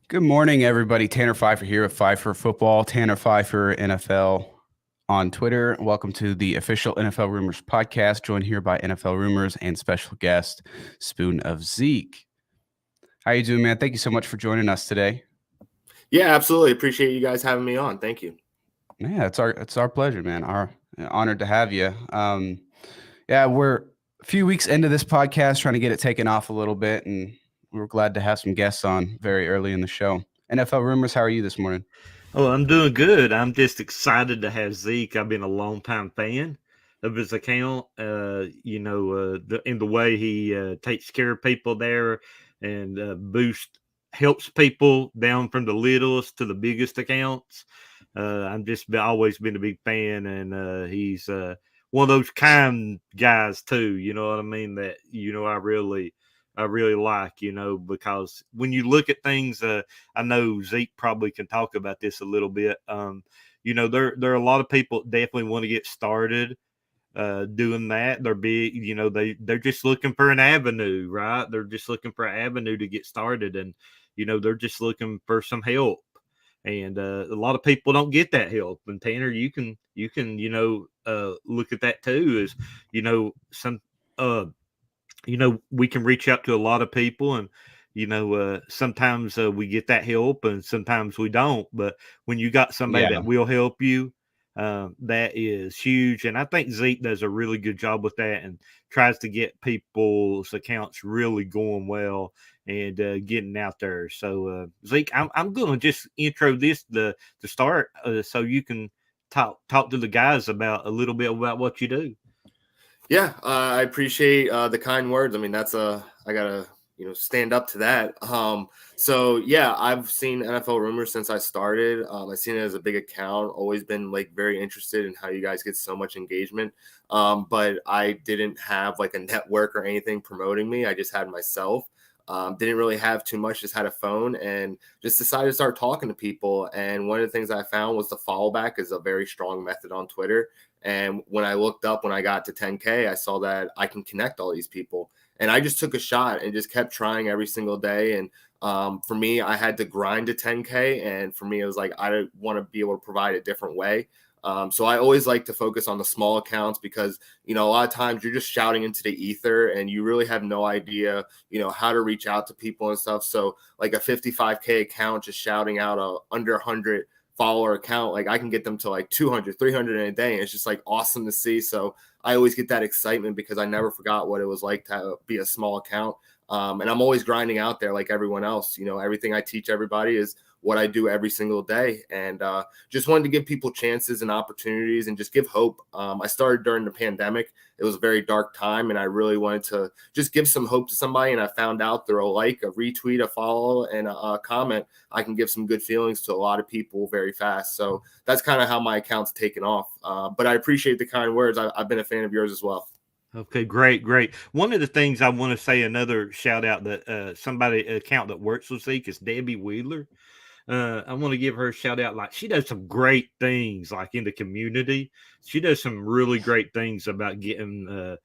Good morning, everybody. Tanner Phifer here with Phifer Football, Tanner Phifer NFL on Twitter. Welcome to the official NFL Rumors podcast, joined here by NFL Rumors and special guest Spoon of Zeke. How you doing, man? Thank you so much for joining us today. Yeah, absolutely. Appreciate you guys having me on. Thank you. Yeah, it's our pleasure, man. Our honored to have you. Yeah, we're a few weeks into this podcast, trying to get it taken off a little bit, and we're glad to have some guests on very early in the show. NFL Rumors, how are you this morning? Oh, I'm doing good. I'm just excited to have Zeke. I've been a long time fan of his account. In the way he takes care of people there and helps people down from the littlest to the biggest accounts. I'm just always been a big fan, and he's one of those kind guys too. You know what I mean? That I really like. Because when you look at things, I know Zeke probably can talk about this a little bit. There are a lot of people that definitely want to get started doing that. They're big, they're just looking for an avenue, right? They're just looking for an avenue to get started, and they're just looking for some help. And a lot of people don't get that help. And Tanner, you can look at that too. Is some we can reach out to a lot of people, and sometimes we get that help and sometimes we don't, but when you got somebody Yeah. that will help you, that is huge. And I think Zeke does a really good job with that and tries to get people's accounts really going well and getting out there. So Zeke, I'm going to just intro this to start, so you can talk to the guys about a little bit about what you do. Yeah, I appreciate the kind words. I mean, I gotta stand up to that. So yeah, I've seen NFL Rumors since I started. I've seen it as a big account. Always been like very interested in how you guys get so much engagement. But I didn't have like a network or anything promoting me. I just had myself. Didn't really have too much. Just had a phone and just decided to start talking to people. And one of the things I found was the follow back is a very strong method on Twitter. And when I looked up, when I got to 10K, I saw that I can connect all these people. And I just took a shot and just kept trying every single day. And for me, I had to grind to 10K. And for me, it was like, I want to be able to provide a different way. So I always like to focus on the small accounts because, a lot of times you're just shouting into the ether and you really have no idea, how to reach out to people and stuff. So like a 55K account, just shouting out a under 100 follower account, like I can get them to like 200, 300 in a day. And it's just like awesome to see. So I always get that excitement because I never forgot what it was like to be a small account. And I'm always grinding out there like everyone else. Everything I teach everybody is what I do every single day. And just wanted to give people chances and opportunities and just give hope. I started during the pandemic. It was a very dark time, and I really wanted to just give some hope to somebody. And I found out through a like, a retweet, a follow, and a comment, I can give some good feelings to a lot of people very fast. So that's kind of how my account's taken off. But I appreciate the kind words. I've been a fan of yours as well. Okay, great, great. One of the things I want to say, another shout out that somebody account that works with Zeke is Debbie Wheeler. I want to give her a shout out. Like, she does some great things, like in the community. She does some really great things about getting,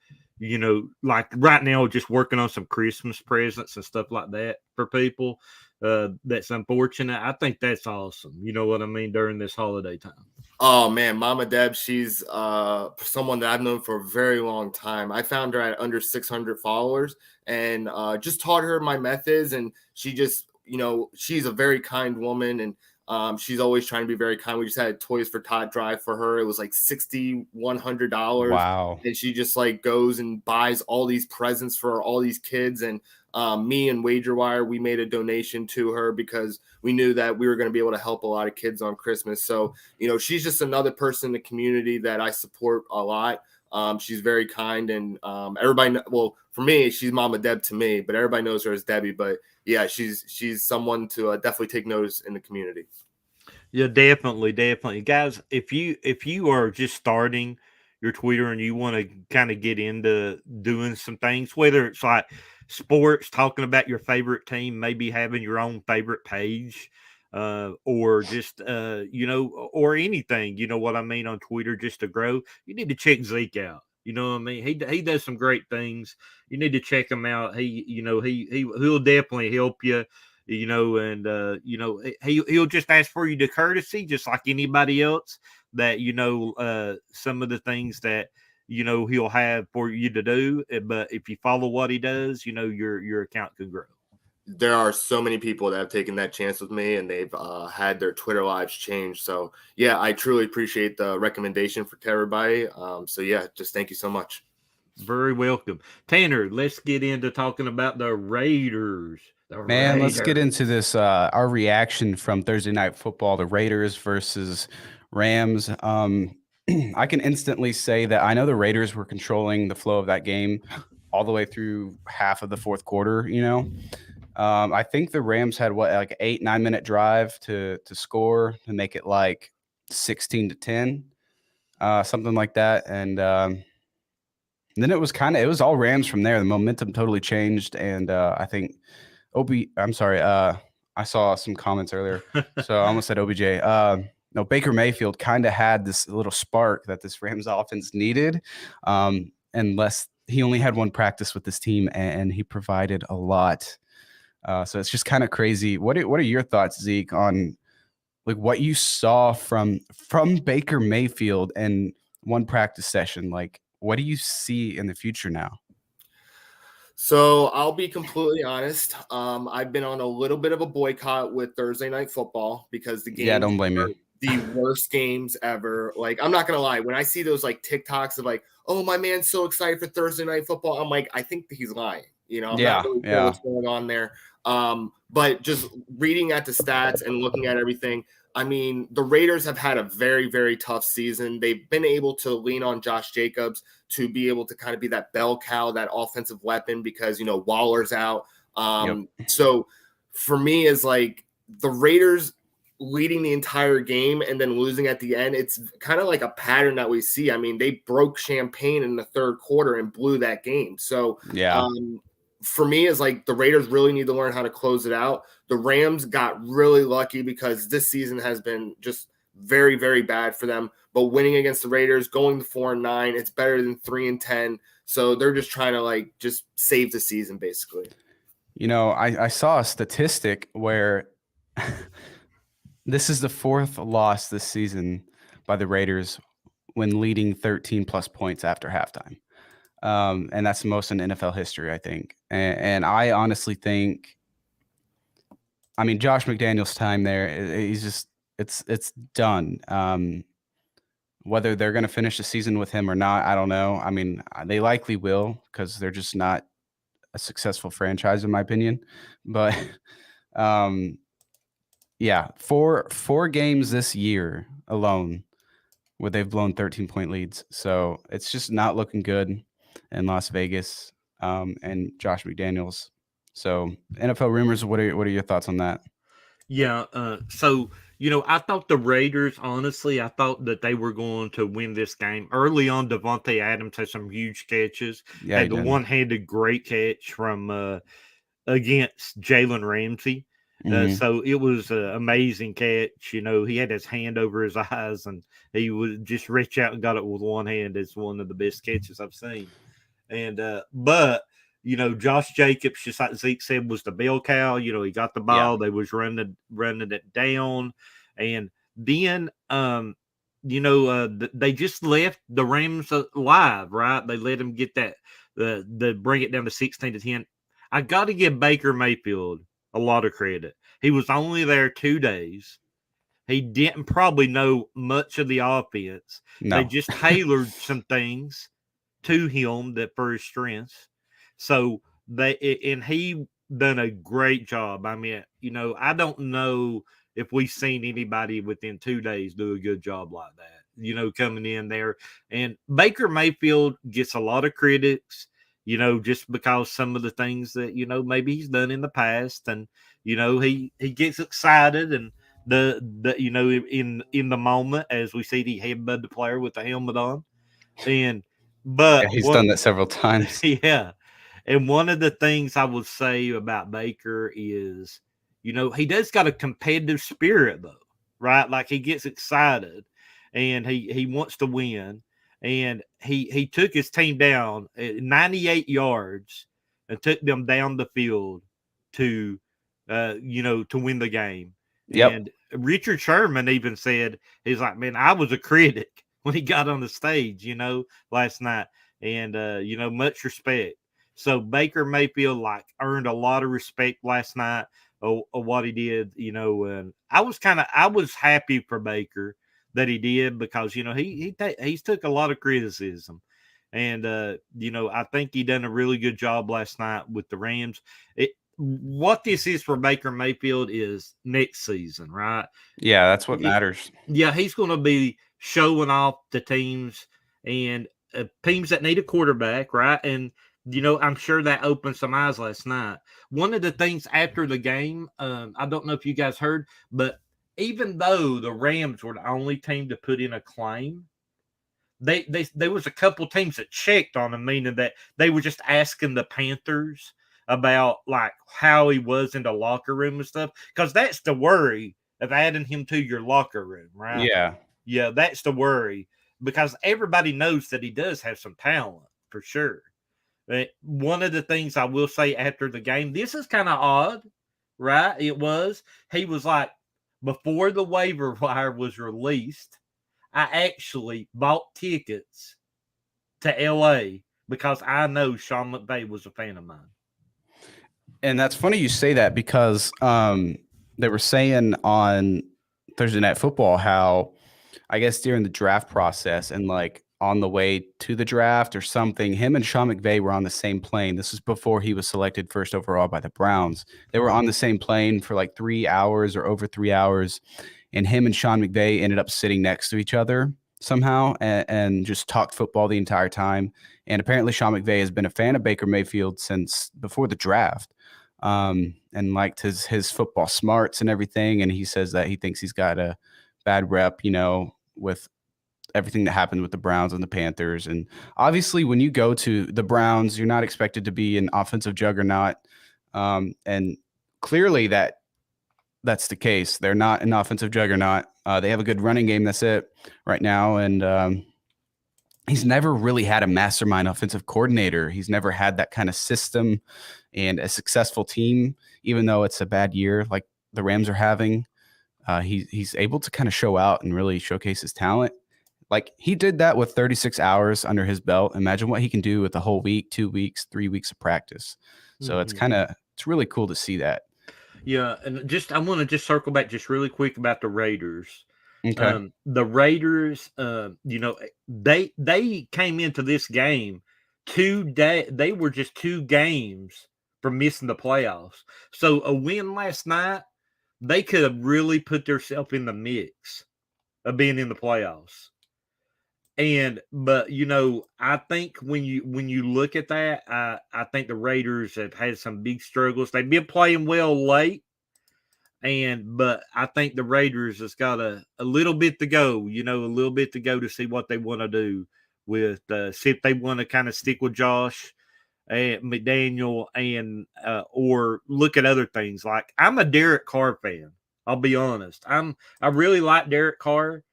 like right now, just working on some Christmas presents and stuff like that for people. That's unfortunate. I think that's awesome. You know what I mean? During this holiday time. Oh man, Mama Deb, she's someone that I've known for a very long time. I found her at under 600 followers and just taught her my methods. And she just, she's a very kind woman, and she's always trying to be very kind. We just had a Toys for Tot drive for her. It was like $6,100, Wow. and she just like goes and buys all these presents for all these kids. And me and WagerWire, we made a donation to her because we knew that we were going to be able to help a lot of kids on Christmas. So she's just another person in the community that I support a lot. She's very kind, and everybody. Well, for me, she's Mama Deb to me, but everybody knows her as Debbie. But yeah, she's someone to definitely take notice in the community. Yeah, definitely, definitely, guys. If you are just starting your Twitter and you want to kind of get into doing some things, whether it's like sports, talking about your favorite team, maybe having your own favorite page, or just or anything, you know what I mean, on Twitter, just to grow, you need to check Zeke out. You know what I mean? He does some great things. You need to check him out. He'll definitely help you. and he'll just ask for you to courtesy, just like anybody else. That some of the things that he'll have for you to do, but if you follow what he does, your account can grow. There are so many people that have taken that chance with me, and they've had their Twitter lives changed. So yeah, I truly appreciate the recommendation for everybody. So yeah, just thank you so much. Very welcome. Tanner, let's get into talking about the Raiders. Man, let's get into this. Our reaction from Thursday Night Football, the Raiders versus Rams. I can instantly say that I know the Raiders were controlling the flow of that game all the way through half of the fourth quarter. I think the Rams had like 8-9 minute drive to score to make it like 16-10, something like that. And then it was all Rams from there. The momentum totally changed, and I think I saw some comments earlier, so I almost said OBJ. No, Baker Mayfield kind of had this little spark that this Rams offense needed, unless he only had one practice with this team, and he provided a lot. So it's just kind of crazy. What are your thoughts, Zeke, on like what you saw from Baker Mayfield and one practice session? Like, what do you see in the future now? So I'll be completely honest. I've been on a little bit of a boycott with Thursday Night Football because the games don't blame you. The worst games ever. Like, I'm not gonna lie, when I see those like TikToks of like, oh, my man's so excited for Thursday Night Football, I'm like, I think he's lying. I'm not really sure what's going on there. But just reading at the stats and looking at everything, I mean, the Raiders have had a very, very tough season. They've been able to lean on Josh Jacobs to be able to kind of be that bell cow, that offensive weapon, because, Waller's out. So for me, is like the Raiders leading the entire game and then losing at the end. It's kind of like a pattern that we see. I mean, they broke champagne in the third quarter and blew that game. So for me, is like the Raiders really need to learn how to close it out. The Rams got really lucky because this season has been just very, very bad for them. But winning against the Raiders, going to 4-9, it's better than 3-10. So they're just trying to like just save the season, basically. I saw a statistic where this is the fourth loss this season by the Raiders when leading 13 plus points after halftime. And that's the most in NFL history, I think. And I honestly think, I mean, Josh McDaniels' time there, he's just, it's done. Whether they're going to finish the season with him or not, I don't know. I mean, they likely will because they're just not a successful franchise, in my opinion. But four games this year alone where they've blown 13-point leads. So it's just not looking good in Las Vegas and Josh McDaniels. So NFL rumors, what are your thoughts on that? Yeah. So, I thought the Raiders, honestly, I thought that they were going to win this game. Early on, Devontae Adams had some huge catches. Yeah, had the one-handed great catch from against Jalen Ramsey. So it was an amazing catch. He had his hand over his eyes and he would just reach out and got it with one hand. It's one of the best catches I've seen. And but Josh Jacobs, just like Zeke said, was the bell cow. He got the ball. They was running it down, and then they just left the Rams alive. Right? They let him get that the bring it down to 16-10. I got to give Baker Mayfield a lot of credit. He was only there 2 days. He didn't probably know much of the offense. No. They just tailored some things to him that for his strengths. So he done a great job. I mean, I don't know if we've seen anybody within 2 days do a good job like that, coming in there. And Baker Mayfield gets a lot of critics, just because some of the things that, maybe he's done in the past. And, he gets excited and in the moment, as we see the headbutt the player with the helmet on. But he's done that several times. Yeah. And one of the things I would say about Baker is, he does got a competitive spirit though, right? Like he gets excited and he wants to win. And he took his team down at 98 yards and took them down the field to to win the game. Yep. And Richard Sherman even said, he's like, man, I was a critic when he got on the stage, last night. And, much respect. So Baker Mayfield earned a lot of respect last night of what he did, and I was happy for Baker that he did, because, he's took a lot of criticism. And, I think he done a really good job last night with the Rams. What this is for Baker Mayfield is next season, right? Yeah, that's what matters. Yeah, he's going to be showing off the teams and teams that need a quarterback, right? And, I'm sure that opened some eyes last night. One of the things after the game, I don't know if you guys heard, but even though the Rams were the only team to put in a claim, there was a couple teams that checked on him, meaning that they were just asking the Panthers about how he was in the locker room and stuff, because that's the worry of adding him to your locker room, right? Yeah, that's the worry, because everybody knows that he does have some talent for sure. But one of the things I will say after the game, this is kind of odd, right? He was like, before the waiver wire was released, I actually bought tickets to LA because I know Sean McVay was a fan of mine. And that's funny you say that, because they were saying on Thursday Night Football how, I guess, during the draft process and on the way to the draft or something, him and Sean McVay were on the same plane. This was before he was selected first overall by the Browns. They were on the same plane for 3 hours or over 3 hours, and him and Sean McVay ended up sitting next to each other somehow and just talked football the entire time. And apparently Sean McVay has been a fan of Baker Mayfield since before the draft, and liked his football smarts and everything. And he says that he thinks he's got a bad rep, with everything that happened with the Browns and the Panthers. And obviously when you go to the Browns, you're not expected to be an offensive juggernaut. And clearly that's the case. They're not an offensive juggernaut. They have a good running game. That's it right now. And he's never really had a mastermind offensive coordinator. He's never had that kind of system and a successful team, even though it's a bad year like the Rams are having. He's able to kind of show out and really showcase his talent. He did that with 36 hours under his belt. Imagine what he can do with a whole week, 2 weeks, 3 weeks of practice. So it's really cool to see that. Yeah, and I want to just circle back just really quick about the Raiders. Okay. The Raiders, they came into this game they were just 2 games from missing the playoffs. So a win last night, they could have really put themselves in the mix of being in the playoffs. But I think when you look at that, I think the Raiders have had some big struggles. They've been playing well late, but I think the Raiders has got a little bit to go, to see what they want to do with see if they want to kind of stick with Josh and McDaniel and or look at other things. I'm a Derek Carr fan. I'll be honest. I really like Derek Carr.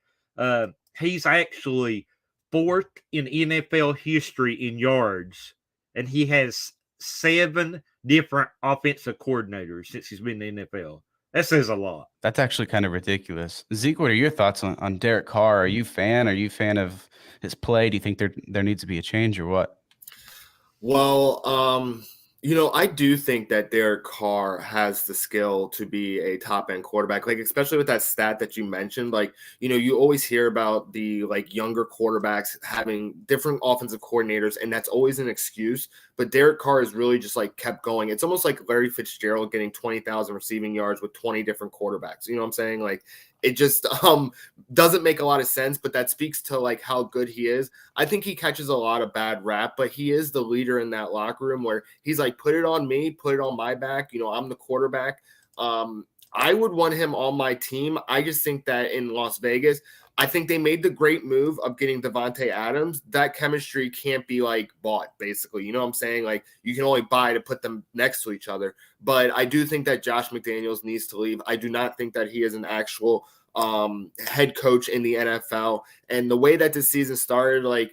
He's actually 4th in NFL history in yards, and he has 7 different offensive coordinators since he's been in the NFL. That says a lot. That's actually kind of ridiculous. Zeke, what are your thoughts on Derek Carr? Are you a fan of his play? Do you think there needs to be a change or what? Well, I do think that Derek Carr has the skill to be a top-end quarterback, especially with that stat that you mentioned. You always hear about the younger quarterbacks having different offensive coordinators, and that's always an excuse. But Derek Carr has really just kept going. It's almost like Larry Fitzgerald getting 20,000 receiving yards with 20 different quarterbacks. You know what I'm saying? It just doesn't make a lot of sense, but that speaks to how good he is. I think he catches a lot of bad rap, but he is the leader in that locker room where he's put it on me, put it on my back. I'm the quarterback. I would want him on my team. I just think that in Las Vegas, I think they made the great move of getting Devontae Adams. That chemistry can't be bought, basically. You know what I'm saying? You can only buy to put them next to each other. But I do think that Josh McDaniels needs to leave. I do not think that he is an actual head coach in the NFL. And the way that this season started, I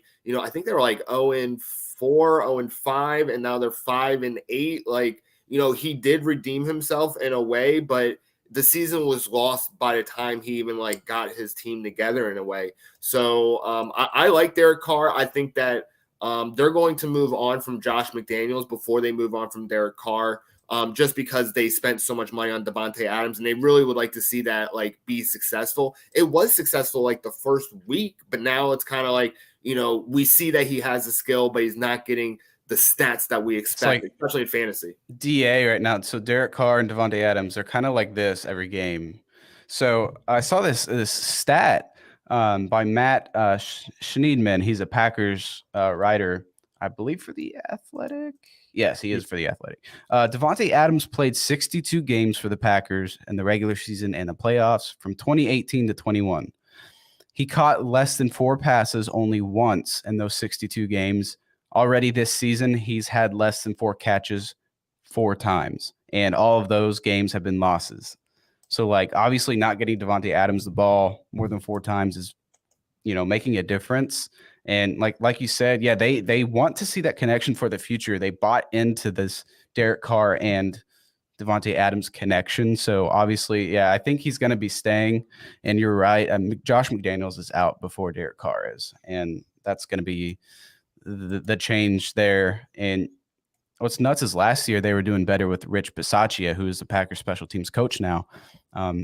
think they were 0-4, 0-5, and now they're 5-8. he did redeem himself in a way, but the season was lost by the time he even like got his team together in a way. So I like Derek Carr. I think that they're going to move on from Josh McDaniels before they move on from Derek Carr, just because they spent so much money on Devontae Adams, and they really would like to see that like be successful. It was successful like the first week, but now it's kind of like, we see that he has the skill, but he's not getting the stats that we expect, especially in fantasy. DA right now. So Derek Carr and Devontae Adams are kind of like this every game. So I saw this stat by Matt Schneidman. He's a Packers writer, I believe, for The Athletic. Yes, he is for The Athletic. Devontae Adams played 62 games for the Packers in the regular season and the playoffs from 2018 to 21. He caught less than 4 passes only once in those 62 games. Already this season, he's had less than 4 catches 4 times, and all of those games have been losses. So, like, obviously not getting Devontae Adams the ball more than 4 times is, making a difference. And like you said, yeah, they want to see that connection for the future. They bought into this Derek Carr and Devontae Adams connection. So obviously, yeah, I think he's going to be staying. And you're right. Josh McDaniels is out before Derek Carr is, and that's going to be the change there. And what's nuts is last year they were doing better with Rich Bisaccia, who is the Packers special teams coach now,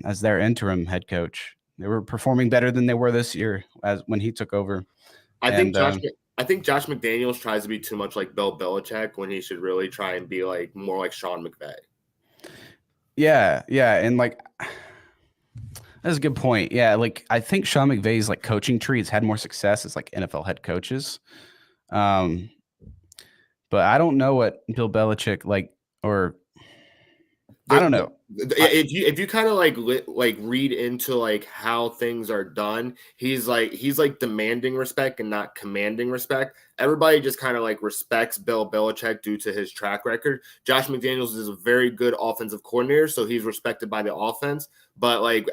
as their interim head coach. They were performing better than they were this year as when he took over. I think Josh McDaniels tries to be too much like Bill Belichick when he should really try and be like more like Sean McVay. Yeah, and like that's a good point. Yeah, like I think Sean McVay's like coaching tree has had more success as like NFL head coaches. But I don't know what Bill Belichick I don't know. If you kind of like read into like how things are done, he's like demanding respect and not commanding respect. Everybody just kind of like respects Bill Belichick due to his track record. Josh McDaniels is a very good offensive coordinator, so he's respected by the offense. But like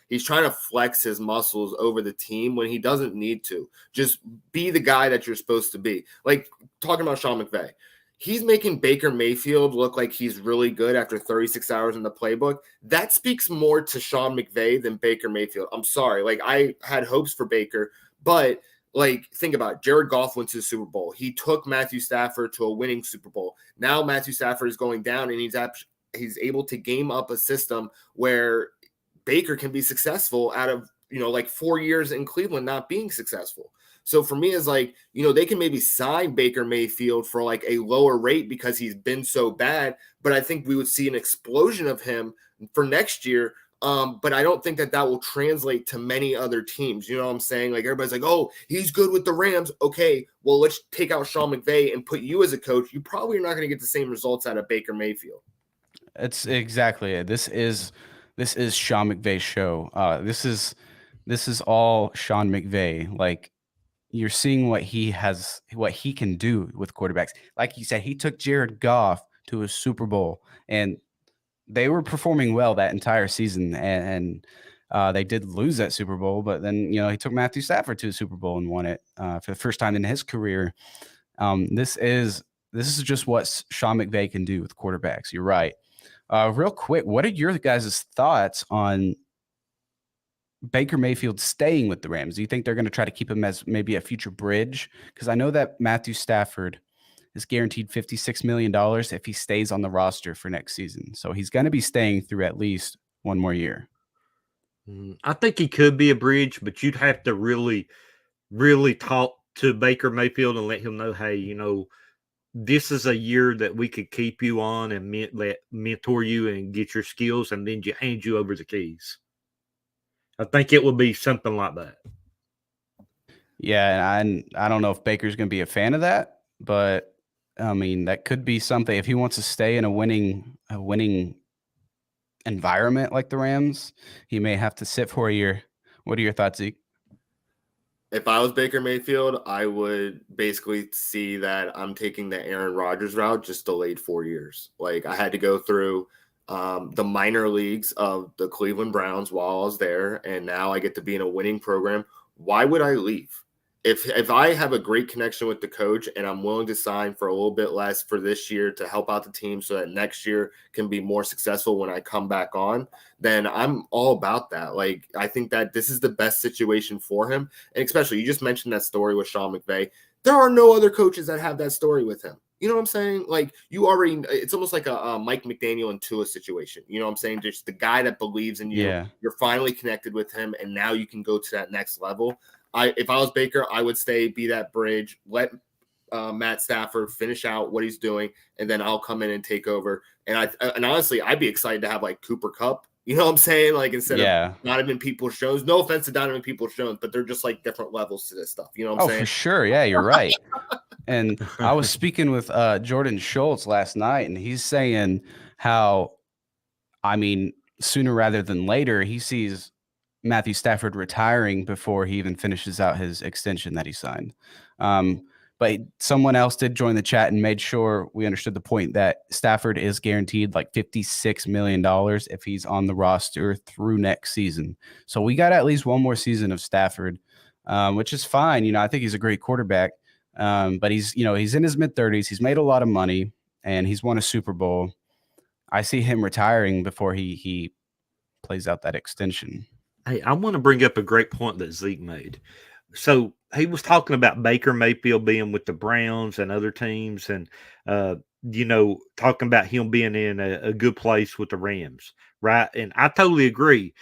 he's trying to flex his muscles over the team when he doesn't need to. Just be the guy that you're supposed to be. Like talking about Sean McVay. He's making Baker Mayfield look like he's really good after 36 hours in the playbook. That speaks more to Sean McVay than Baker Mayfield. I'm sorry. Like, I had hopes for Baker, but like, think about it. Jared Goff went to the Super Bowl. He took Matthew Stafford to a winning Super Bowl. Now Matthew Stafford is going down, and he's able to game up a system where Baker can be successful out of, like 4 years in Cleveland not being successful. So for me, it's like, they can maybe sign Baker Mayfield for like a lower rate because he's been so bad. But I think we would see an explosion of him for next year. But I don't think that will translate to many other teams. You know what I'm saying? Like everybody's like, oh, he's good with the Rams. Okay, well, let's take out Sean McVay and put you as a coach. You probably are not going to get the same results out of Baker Mayfield. It's exactly it. This is Sean McVay's show. This is all Sean McVay. Like, you're seeing what he can do with quarterbacks. Like you said, he took Jared Goff to a Super Bowl, and they were performing well that entire season. And they did lose that Super Bowl, but then he took Matthew Stafford to the Super Bowl and won it for the first time in his career. This is just what Sean McVay can do with quarterbacks. You're right. Real quick, what are your guys' thoughts on Baker Mayfield staying with the Rams? Do you think they're going to try to keep him as maybe a future bridge? Because I know that Matthew Stafford is guaranteed $56 million if he stays on the roster for next season. So he's going to be staying through at least one more year. I think he could be a bridge, but you'd have to really, really talk to Baker Mayfield and let him know, hey, this is a year that we could keep you on and mentor you and get your skills, and then hand you over the keys. I think it would be something like that. Yeah, and I don't know if Baker's going to be a fan of that, but I mean, that could be something. If he wants to stay in a winning environment like the Rams, he may have to sit for a year. What are your thoughts, Zeke? If I was Baker Mayfield, I would basically see that I'm taking the Aaron Rodgers route, just delayed 4 years. Like, I had to go through the minor leagues of the Cleveland Browns while I was there, and now I get to be in a winning program. Why would I leave? if I have a great connection with the coach and I'm willing to sign for a little bit less for this year to help out the team so that next year can be more successful when I come back on, then I'm all about that. Like, I think that this is the best situation for him. And especially, you just mentioned that story with Sean McVay. There are no other coaches that have that story with him. You know what I'm saying? Like, you already, it's almost like a Mike McDaniel and Tua situation. You know what I'm saying? Just the guy that believes in you. Yeah. You're finally connected with him, and now you can go to that next level. If I was Baker, I would be that bridge, let Matt Stafford finish out what he's doing, and then I'll come in and take over. And honestly, I'd be excited to have like Cooper Kupp. You know what I'm saying? Like, instead of Donovan Peoples-Jones. No offense to Donovan Peoples-Jones, but they're just like different levels to this stuff. You know what I'm saying? Oh, for sure. Yeah, you're right. And I was speaking with Jordan Schultz last night, and he's saying how, I mean, sooner rather than later, he sees Matthew Stafford retiring before he even finishes out his extension that he signed. But someone else did join the chat and made sure we understood the point that Stafford is guaranteed like $56 million if he's on the roster through next season. So we got at least one more season of Stafford, which is fine. You know, I think he's a great quarterback, but he's in his mid-30s. He's made a lot of money, and he's won a Super Bowl. I see him retiring before he plays out that extension. Hey, I want to bring up a great point that Zeke made. So he was talking about Baker Mayfield being with the Browns and other teams, and talking about him being in a good place with the Rams, right? And I totally agree.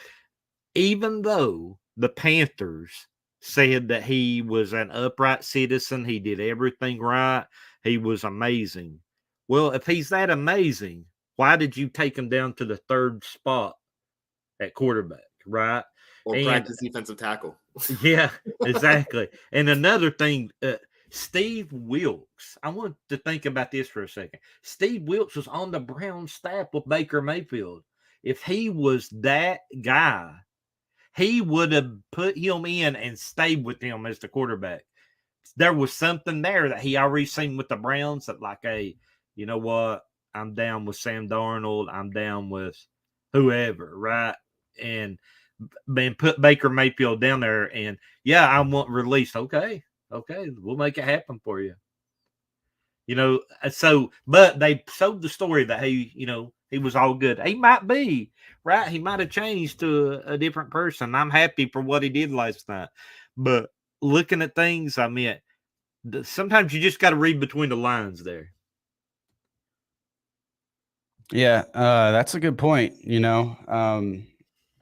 Even though the Panthers said that he was an upright citizen, he did everything right, he was amazing. Well, if he's that amazing, why did you take him down to the third spot at quarterback, right? Or practice defensive tackle. Yeah, exactly. And another thing, Steve Wilks, I want to think about this for a second. Steve Wilks was on the Browns staff with Baker Mayfield. If he was that guy, he would have put him in and stayed with him as the quarterback. There was something there that he already seen with the Browns that, like, hey, you know what? I'm down with Sam Darnold. I'm down with whoever, right? And put Baker Mayfield down there, and yeah, I want released. Okay, we'll make it happen for you. But they sold the story that he was all good. He might be right. He might have changed to a different person. I'm happy for what he did last night, but looking at things, I mean, sometimes you just got to read between the lines there. Yeah, that's a good point.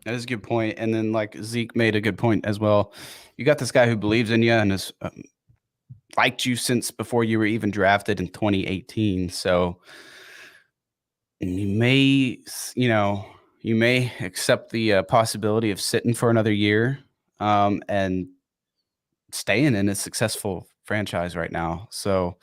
That is a good point. And then, like, Zeke made a good point as well. You got this guy who believes in you and has liked you since before you were even drafted in 2018. So you may accept the possibility of sitting for another year and staying in a successful franchise right now. So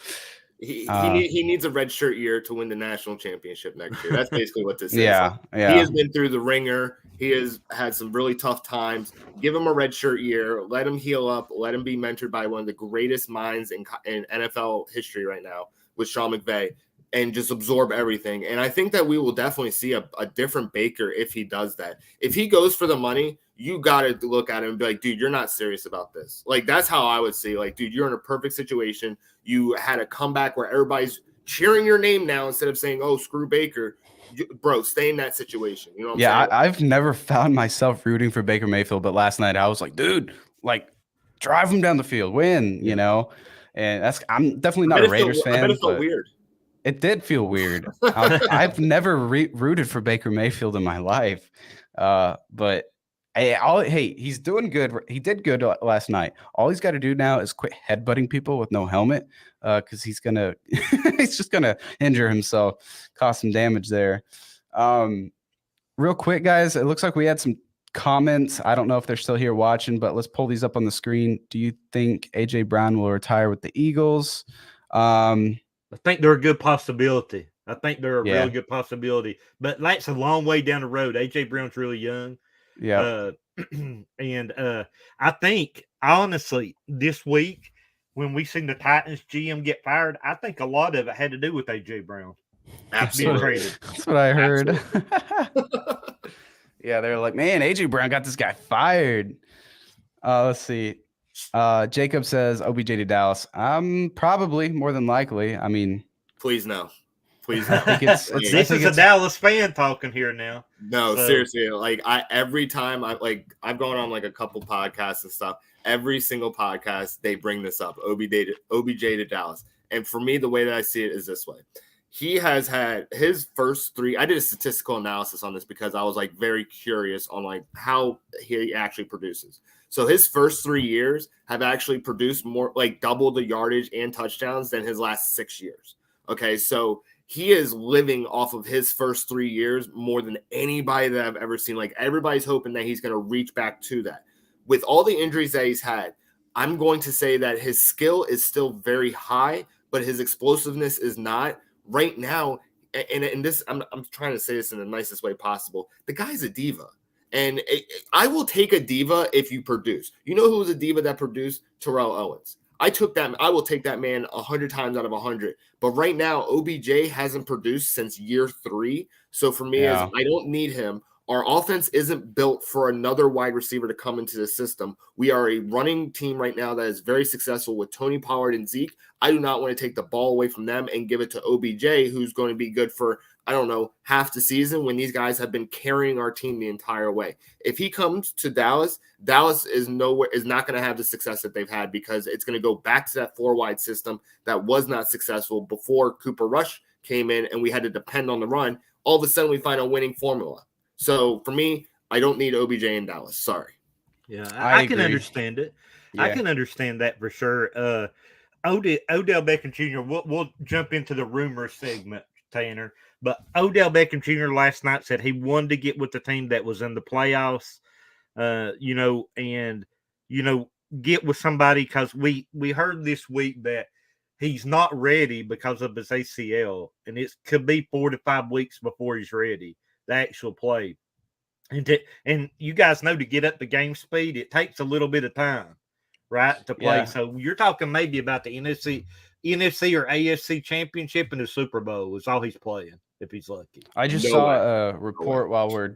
he needs a red shirt year to win the national championship next year. That's basically what this is. Yeah. He has been through the ringer. He has had some really tough times. Give him a red shirt year. Let him heal up. Let him be mentored by one of the greatest minds in NFL history right now with Sean McVay, and just absorb everything. And I think that we will definitely see a different Baker if he does that. If he goes for the money, you got to look at him and be like, dude, you're not serious about this. Like, that's how I would see, like, dude, you're in a perfect situation. You had a comeback where everybody's cheering your name now instead of saying, oh, screw Baker. Bro, stay in that situation. You know what I'm saying? I've never found myself rooting for Baker Mayfield, but last night I was like, dude, like, drive him down the field, win, And I'm definitely not a Raiders fan. I bet it felt weird. It did feel weird. I've never rooted for Baker Mayfield in my life, but he's doing good. He did good last night. All he's got to do now is quit headbutting people with no helmet, because he's just gonna injure himself, cause some damage there. Real quick, guys, it looks like we had some comments. I don't know if they're still here watching, but let's pull these up on the screen. Do you think AJ Brown will retire with the Eagles? I think they're a good possibility. Really good possibility, but that's a long way down the road. AJ Brown's really young. Yeah. And I think, honestly, this week when we seen the Titans GM get fired, I think a lot of it had to do with AJ Brown. Absolutely. That's what I heard. Yeah, they're like, man, AJ Brown got this guy fired. Let's see. Jacob says OBJ to Dallas. Probably more than likely. I mean, Please no. Please no. I think it's This is a Dallas fan talking here now. No, So- seriously. Like every time I've gone on like a couple podcasts and stuff. Every single podcast they bring this up. OBJ to Dallas. And for me, the way that I see it is this way. He has had his first 3. I did a statistical analysis on this because I was like very curious on like how he actually produces. So his first 3 years have actually produced more, like double the yardage and touchdowns than his last 6 years. Okay, so he is living off of his first 3 years more than anybody that I've ever seen. Like everybody's hoping that he's going to reach back to that. With all the injuries that he's had, I'm going to say that his skill is still very high, but his explosiveness is not. Right now, and this, I'm trying to say this in the nicest way possible. The guy's a diva. And I will take a diva if you produce. You know who was a diva that produced? Terrell Owens. I will take that man 100 times out of 100. But right now, OBJ hasn't produced since year 3. So for me, I don't need him. Our offense isn't built for another wide receiver to come into the system. We are a running team right now that is very successful with Tony Pollard and Zeke. I do not want to take the ball away from them and give it to OBJ, who's going to be good for, I don't know, half the season when these guys have been carrying our team the entire way. If he comes to Dallas, Dallas is not going to have the success that they've had because it's going to go back to that 4-wide system that was not successful before Cooper Rush came in and we had to depend on the run. All of a sudden, we find a winning formula. So for me, I don't need OBJ in Dallas. Sorry. Yeah, I can understand it. Yeah. I can understand that for sure. Odell Beckham Jr. We'll jump into the rumor segment, Tanner. But Odell Beckham Jr. last night said he wanted to get with the team that was in the playoffs, and get with somebody because we heard this week that he's not ready because of his ACL, and it could be 4 to 5 weeks before he's ready. The actual play. And you guys know to get up the game speed, it takes a little bit of time, right, to play. Yeah. So you're talking maybe about the NFC or AFC championship and the Super Bowl is all he's playing if he's lucky. I just saw a report while we're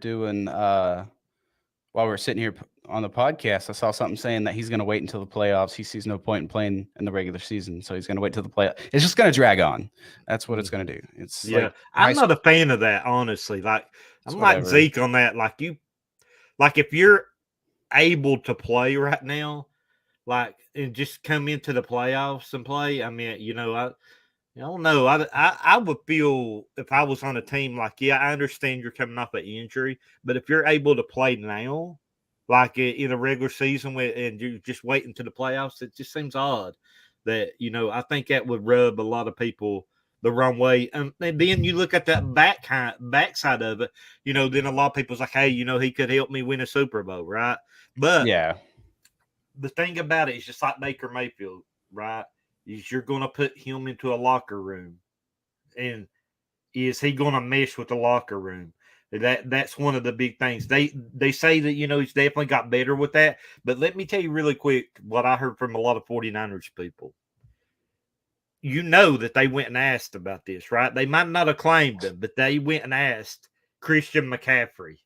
sitting here on the podcast. I saw something saying that he's going to wait until the playoffs. He sees no point in playing in the regular season, so he's going to wait till the playoffs. It's just going to drag on. That's what it's going to do. It's I'm not a fan of that, honestly. Like I'm like Zeke on that. Like if you're able to play right now, like and just come into the playoffs and play. I mean, I don't know. I would feel if I was on a team like, yeah, I understand you're coming off an injury, but if you're able to play now, like in a regular season and you're just waiting to the playoffs, it just seems odd that, I think that would rub a lot of people the wrong way. And then you look at that backside of it, then a lot of people's like, hey, he could help me win a Super Bowl, right? But yeah, the thing about it is just like Baker Mayfield, right? Is you're going to put him into a locker room, and is he going to mesh with the locker room? That's one of the big things. They say that, he's definitely got better with that. But let me tell you really quick what I heard from a lot of 49ers people. That they went and asked about this, right? They might not have claimed him, but they went and asked Christian McCaffrey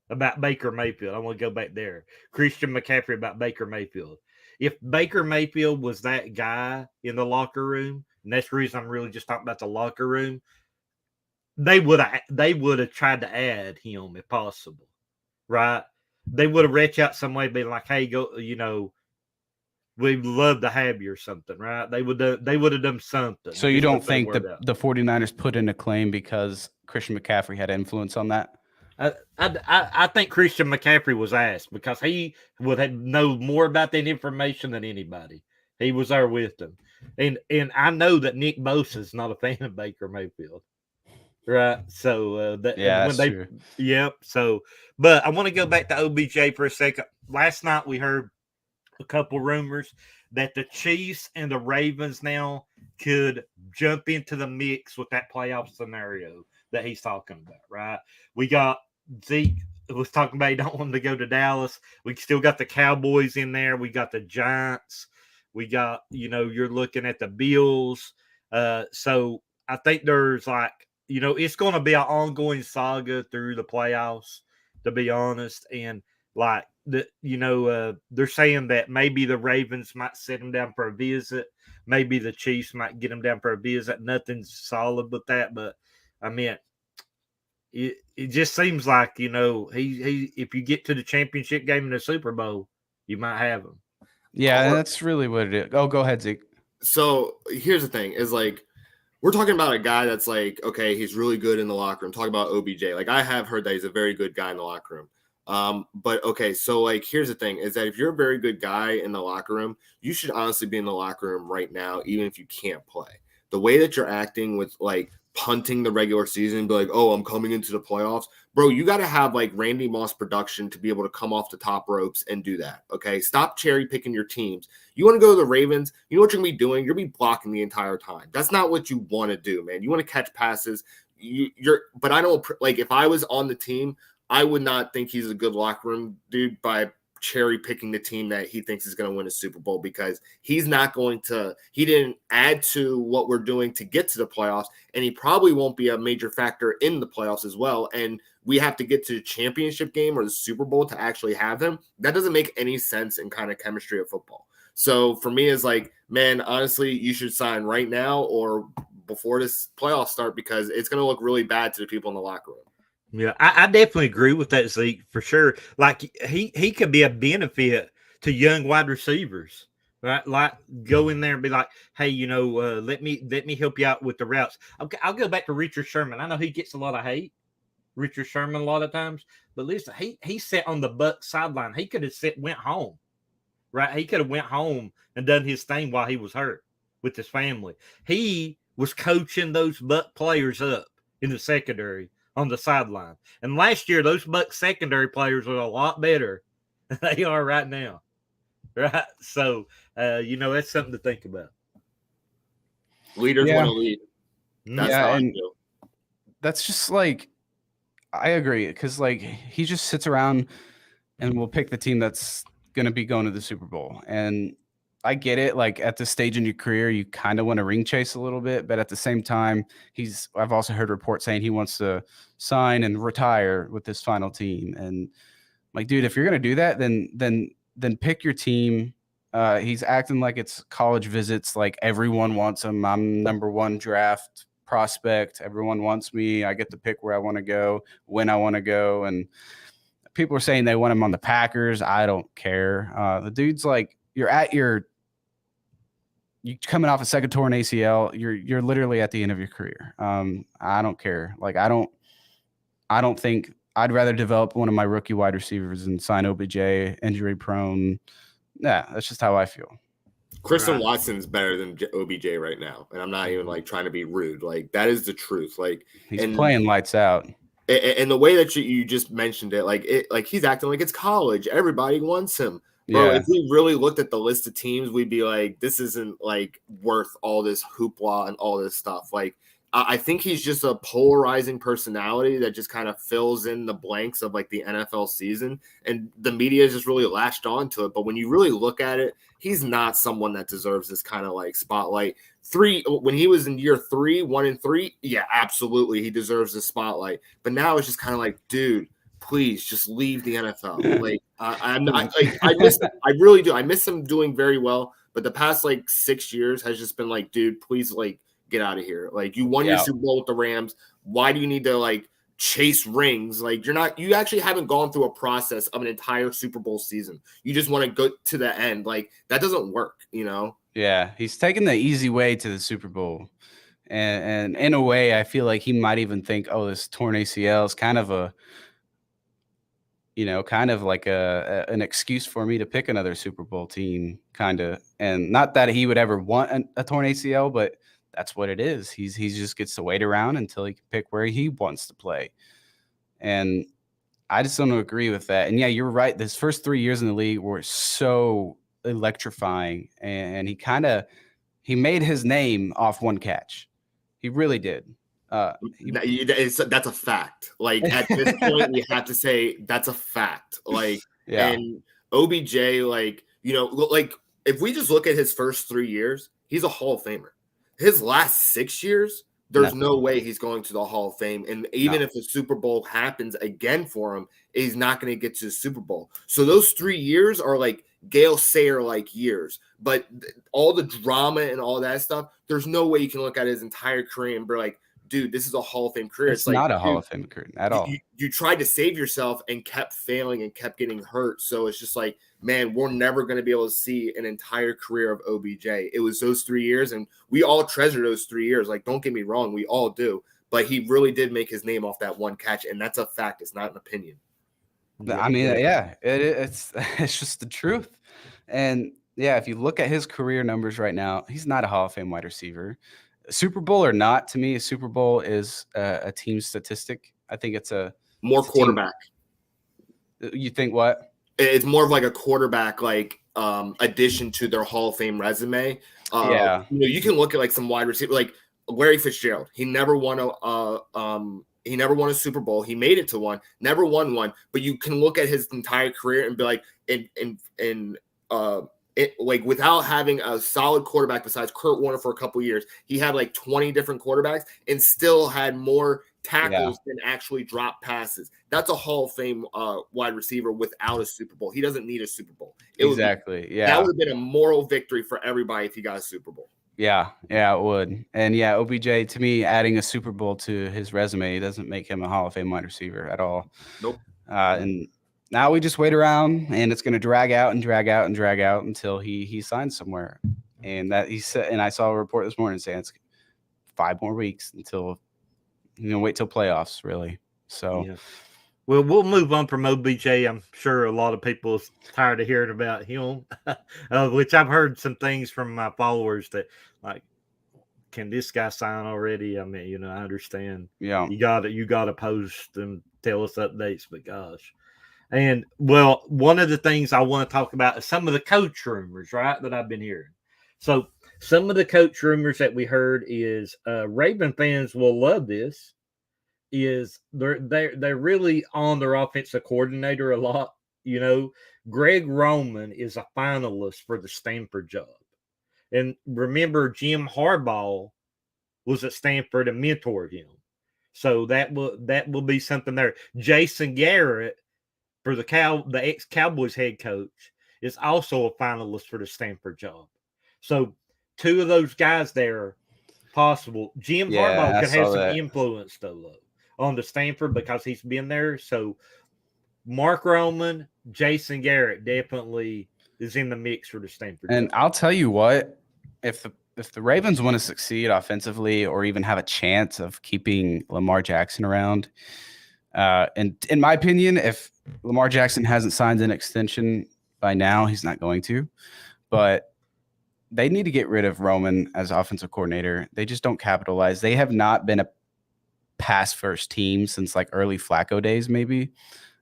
about Baker Mayfield. I want to go back there. Christian McCaffrey about Baker Mayfield. If Baker Mayfield was that guy in the locker room, and that's the reason I'm really just talking about the locker room, they would have tried to add him if possible, right? They would have reached out some way, being like, "Hey, go, we'd love to have you," or something, right? They would have done something. So you don't think the 49ers put in a claim because Christian McCaffrey had influence on that? I think Christian McCaffrey was asked because he would know more about that information than anybody. He was there with them. And I know that Nick Bosa is not a fan of Baker Mayfield. Right. So that's true. Yep. So but I want to go back to OBJ for a second. Last night we heard a couple rumors that the Chiefs and the Ravens now could jump into the mix with that playoff scenario that he's talking about, right? We got Zeke was talking about he don't want to go to Dallas. We still got the Cowboys in there. We got the Giants. We got, you're looking at the Bills. So I think there's it's going to be an ongoing saga through the playoffs, to be honest. And Like they're saying that maybe the Ravens might sit him down for a visit. Maybe the Chiefs might get him down for a visit. Nothing's solid with that, but I mean, it just seems like he if you get to the championship game in the Super Bowl, you might have him. Yeah, that's really what it is. Oh, go ahead, Zeke. So here's the thing: is like we're talking about a guy that's like, okay, he's really good in the locker room. Talk about OBJ. Like I have heard that he's a very good guy in the locker room. But okay, so like here's the thing: is that if you're a very good guy in the locker room, you should honestly be in the locker room right now, even if you can't play. The way that you're acting with like punting the regular season, be like, oh, I'm coming into the playoffs, bro. You got to have like Randy Moss production to be able to come off the top ropes and do that. Okay, stop cherry picking your teams. You want to go to the Ravens? You know what you're gonna be doing? You're gonna be blocking the entire time. That's not what you want to do, man. You want to catch passes. But I don't like if I was on the team, I would not think he's a good locker room dude by cherry picking the team that he thinks is going to win a Super Bowl because he's not going to, he didn't add to what we're doing to get to the playoffs, and he probably won't be a major factor in the playoffs as well. And we have to get to the championship game or the Super Bowl to actually have him. That doesn't make any sense in kind of chemistry of football. So for me, it's like, man, honestly, you should sign right now or before this playoff start because it's going to look really bad to the people in the locker room. Yeah, I definitely agree with that, Zeke, for sure. Like he could be a benefit to young wide receivers, right? Like go in there and be like, hey, let me help you out with the routes. Okay, I'll go back to Richard Sherman. I know he gets a lot of hate, Richard Sherman, a lot of times, but listen, he sat on the Bucs sideline. He could have went home, right? He could have went home and done his thing while he was hurt with his family. He was coaching those Bucs players up in the secondary on the sideline. And last year, those Bucs secondary players were a lot better than they are right now. Right? So, that's something to think about. Leaders want to lead. That's how I feel. That's just like, I agree. Because, like, he just sits around and will pick the team that's going to be going to the Super Bowl. And I get it. Like at this stage in your career, you kind of want to ring chase a little bit, but at the same time, I've also heard reports saying he wants to sign and retire with this final team. And like, dude, if you're going to do that, then pick your team. He's acting like it's college visits. Like everyone wants him. I'm number one draft prospect. Everyone wants me. I get to pick where I want to go, when I want to go. And people are saying they want him on the Packers. I don't care. The dude's like, you're coming off a second torn ACL. You're literally at the end of your career. I don't care. Like I don't think I'd rather develop one of my rookie wide receivers and sign OBJ, injury prone. Yeah, that's just how I feel. Christian Watson's better than OBJ right now, and I'm not even like trying to be rude. Like that is the truth. Like he's playing lights out. And the way that you just mentioned it, like he's acting like it's college. Everybody wants him. Bro, if we really looked at the list of teams, we'd be like, this isn't like worth all this hoopla and all this stuff. Like, I think he's just a polarizing personality that just kind of fills in the blanks of like the NFL season. And the media just really latched onto it. But when you really look at it, he's not someone that deserves this kind of like spotlight. When he was in year 1 and 3, yeah, absolutely. He deserves the spotlight. But now it's just kind of like, dude, please just leave the NFL. Like, I miss him. I really do. I miss him doing very well. But the past like 6 years has just been like, dude, please like get out of here. Like you won your Super Bowl with the Rams. Why do you need to like chase rings? Like you actually haven't gone through a process of an entire Super Bowl season. You just want to go to the end. Like that doesn't work, Yeah, he's taking the easy way to the Super Bowl. And in a way, I feel like he might even think, oh, this torn ACL is kind of like an excuse for me to pick another Super Bowl team, kind of. And not that he would ever want a torn ACL, but that's what it is. He just gets to wait around until he can pick where he wants to play. And I just don't agree with that. And yeah, you're right. His first 3 years in the league were so electrifying, and he made his name off one catch. He really did. That's a fact. Like at this point, we have to say that's a fact. Like, and OBJ, like if we just look at his first 3 years, he's a Hall of Famer. His last 6 years, there's no way he's going to the Hall of Fame. And even if the Super Bowl happens again for him, he's not going to get to the Super Bowl. So those 3 years are like Gale Sayre-like years. But all the drama and all that stuff, there's no way you can look at his entire career and be like, dude, this is a Hall of Fame career. It's like, not a Hall of Fame career at all. You tried to save yourself and kept failing and kept getting hurt. So it's just like, man, we're never going to be able to see an entire career of OBJ. It was those 3 years, and we all treasure those 3 years. Like, don't get me wrong, we all do. But he really did make his name off that one catch, and that's a fact. It's not an opinion. I mean, it's just the truth. And yeah, if you look at his career numbers right now, he's not a Hall of Fame wide receiver. Super Bowl or not, to me, a Super Bowl is a team statistic. I think it's more quarterback. You think what? It's more of like a quarterback, like addition to their Hall of Fame resume. You can look at like some wide receiver, like Larry Fitzgerald. He never won a Super Bowl. He made it to one, never won one. But you can look at his entire career and be like, like without having a solid quarterback besides Kurt Warner for a couple years, he had like 20 different quarterbacks and still had more tackles than actually drop passes. That's a Hall of Fame wide receiver without a Super Bowl. He doesn't need a Super Bowl. That would have been a moral victory for everybody if he got a Super Bowl. Yeah, it would. And yeah, OBJ, to me, adding a Super Bowl to his resume doesn't make him a Hall of Fame wide receiver at all. Nope. And now we just wait around, and it's going to drag out until he signs somewhere. And that he said, and I saw a report this morning saying it's 5 more weeks until, wait till playoffs, really. So, well, we'll move on from OBJ. I'm sure a lot of people are tired of hearing about him, which I've heard some things from my followers that like, can this guy sign already? I mean, I understand. Yeah, you got to post and tell us updates, but gosh. And, well, one of the things I want to talk about is some of the coach rumors, right, that I've been hearing. So some of the coach rumors that we heard is Raven fans will love this, is they're really on their offensive coordinator a lot. Greg Roman is a finalist for the Stanford job. And remember, Jim Harbaugh was at Stanford and mentored him. So that will be something there. Jason Garrett, for the ex-Cowboys head coach, is also a finalist for the Stanford job. So 2 of those guys there possible. Jim Harbaugh could have some influence, though, on the Stanford because he's been there. So Mark Roman, Jason Garrett definitely is in the mix for the Stanford job. I'll tell you what, if the Ravens want to succeed offensively or even have a chance of keeping Lamar Jackson around, and in my opinion, if Lamar Jackson hasn't signed an extension by now, he's not going to. But they need to get rid of Roman as offensive coordinator. They just don't capitalize. They have not been a pass-first team since like early Flacco days, maybe.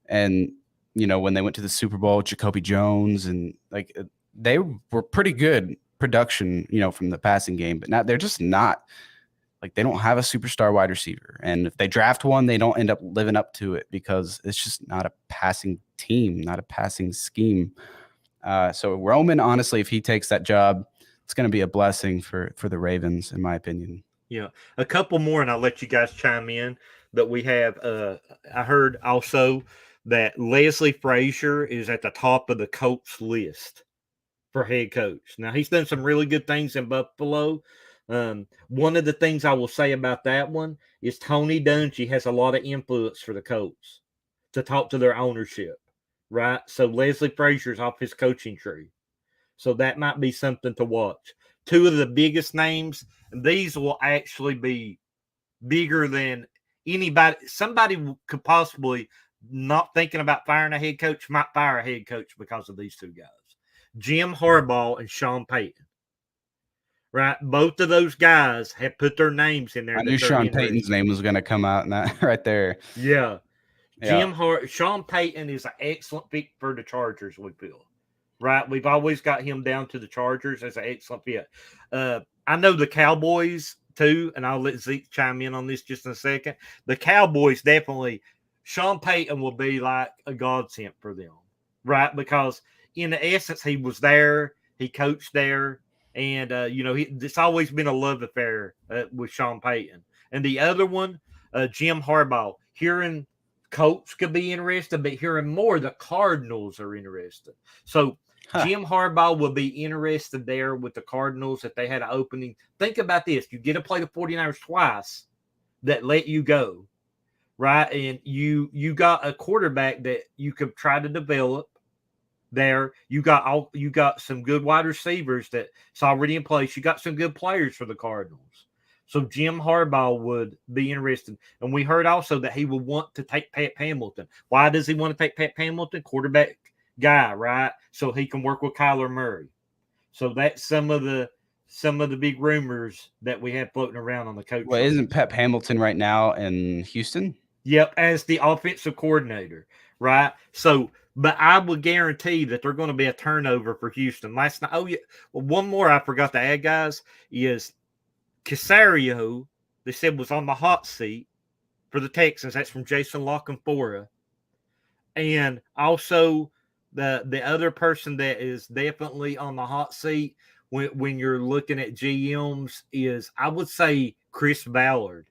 And, when they went to the Super Bowl, Jacoby Jones, and like they were pretty good production, from the passing game. But now they're just not. Like, they don't have a superstar wide receiver. And if they draft one, they don't end up living up to it because it's just not a passing team, not a passing scheme. So Roman, honestly, if he takes that job, it's going to be a blessing for the Ravens, in my opinion. Yeah. A couple more, and I'll let you guys chime in. But we have, I heard also that Leslie Frazier is at the top of the coach list for head coach. Now, he's done some really good things in Buffalo. One of the things I will say about that one is Tony Dungy has a lot of influence for the Colts to talk to their ownership, right? So Leslie Frazier's off his coaching tree. So that might be something to watch. 2 of the biggest names, and these will actually be bigger than anybody. Somebody could possibly, not thinking about firing a head coach, might fire a head coach because of these 2 guys. Jim Harbaugh and Sean Payton. Right, both of those guys have put their names in there. I knew Sean Payton's name was going to come out in that right there. Yeah. Sean Payton is an excellent fit for the Chargers, we feel. Right, we've always got him down to the Chargers as an excellent fit. I know the Cowboys too, and I'll let Zeke chime in on this just in a second. The Cowboys definitely, Sean Payton will be like a godsend for them, right? Because in essence, he was there, he coached there. And, it's always been a love affair with Sean Payton. And the other one, Jim Harbaugh. Hearing Colts could be interested, but hearing more, the Cardinals are interested. So Jim Harbaugh will be interested there with the Cardinals if they had an opening. Think about this. You get to play the 49ers twice that let you go, right? And you got a quarterback that you could try to develop there. You got some good wide receivers that's already in place. You got some good players for the Cardinals. So Jim Harbaugh would be interested. And we heard also that he would want to take Pat Hamilton. Why does he want to take Pat Hamilton? Quarterback guy, right? So he can work with Kyler Murray. So that's some of the big rumors that we have floating around on the coach. Well, isn't Pep Hamilton right now in Houston? Yep, as the offensive coordinator, right? So, but I would guarantee that there's going to be a turnover for Houston. Last night, well, one more I forgot to add, guys, is Casario, they said, was on the hot seat for the Texans. That's from Jason Lockenfora. And also the other person that is definitely on the hot seat when you're looking at GMs is, I would say, Chris Ballard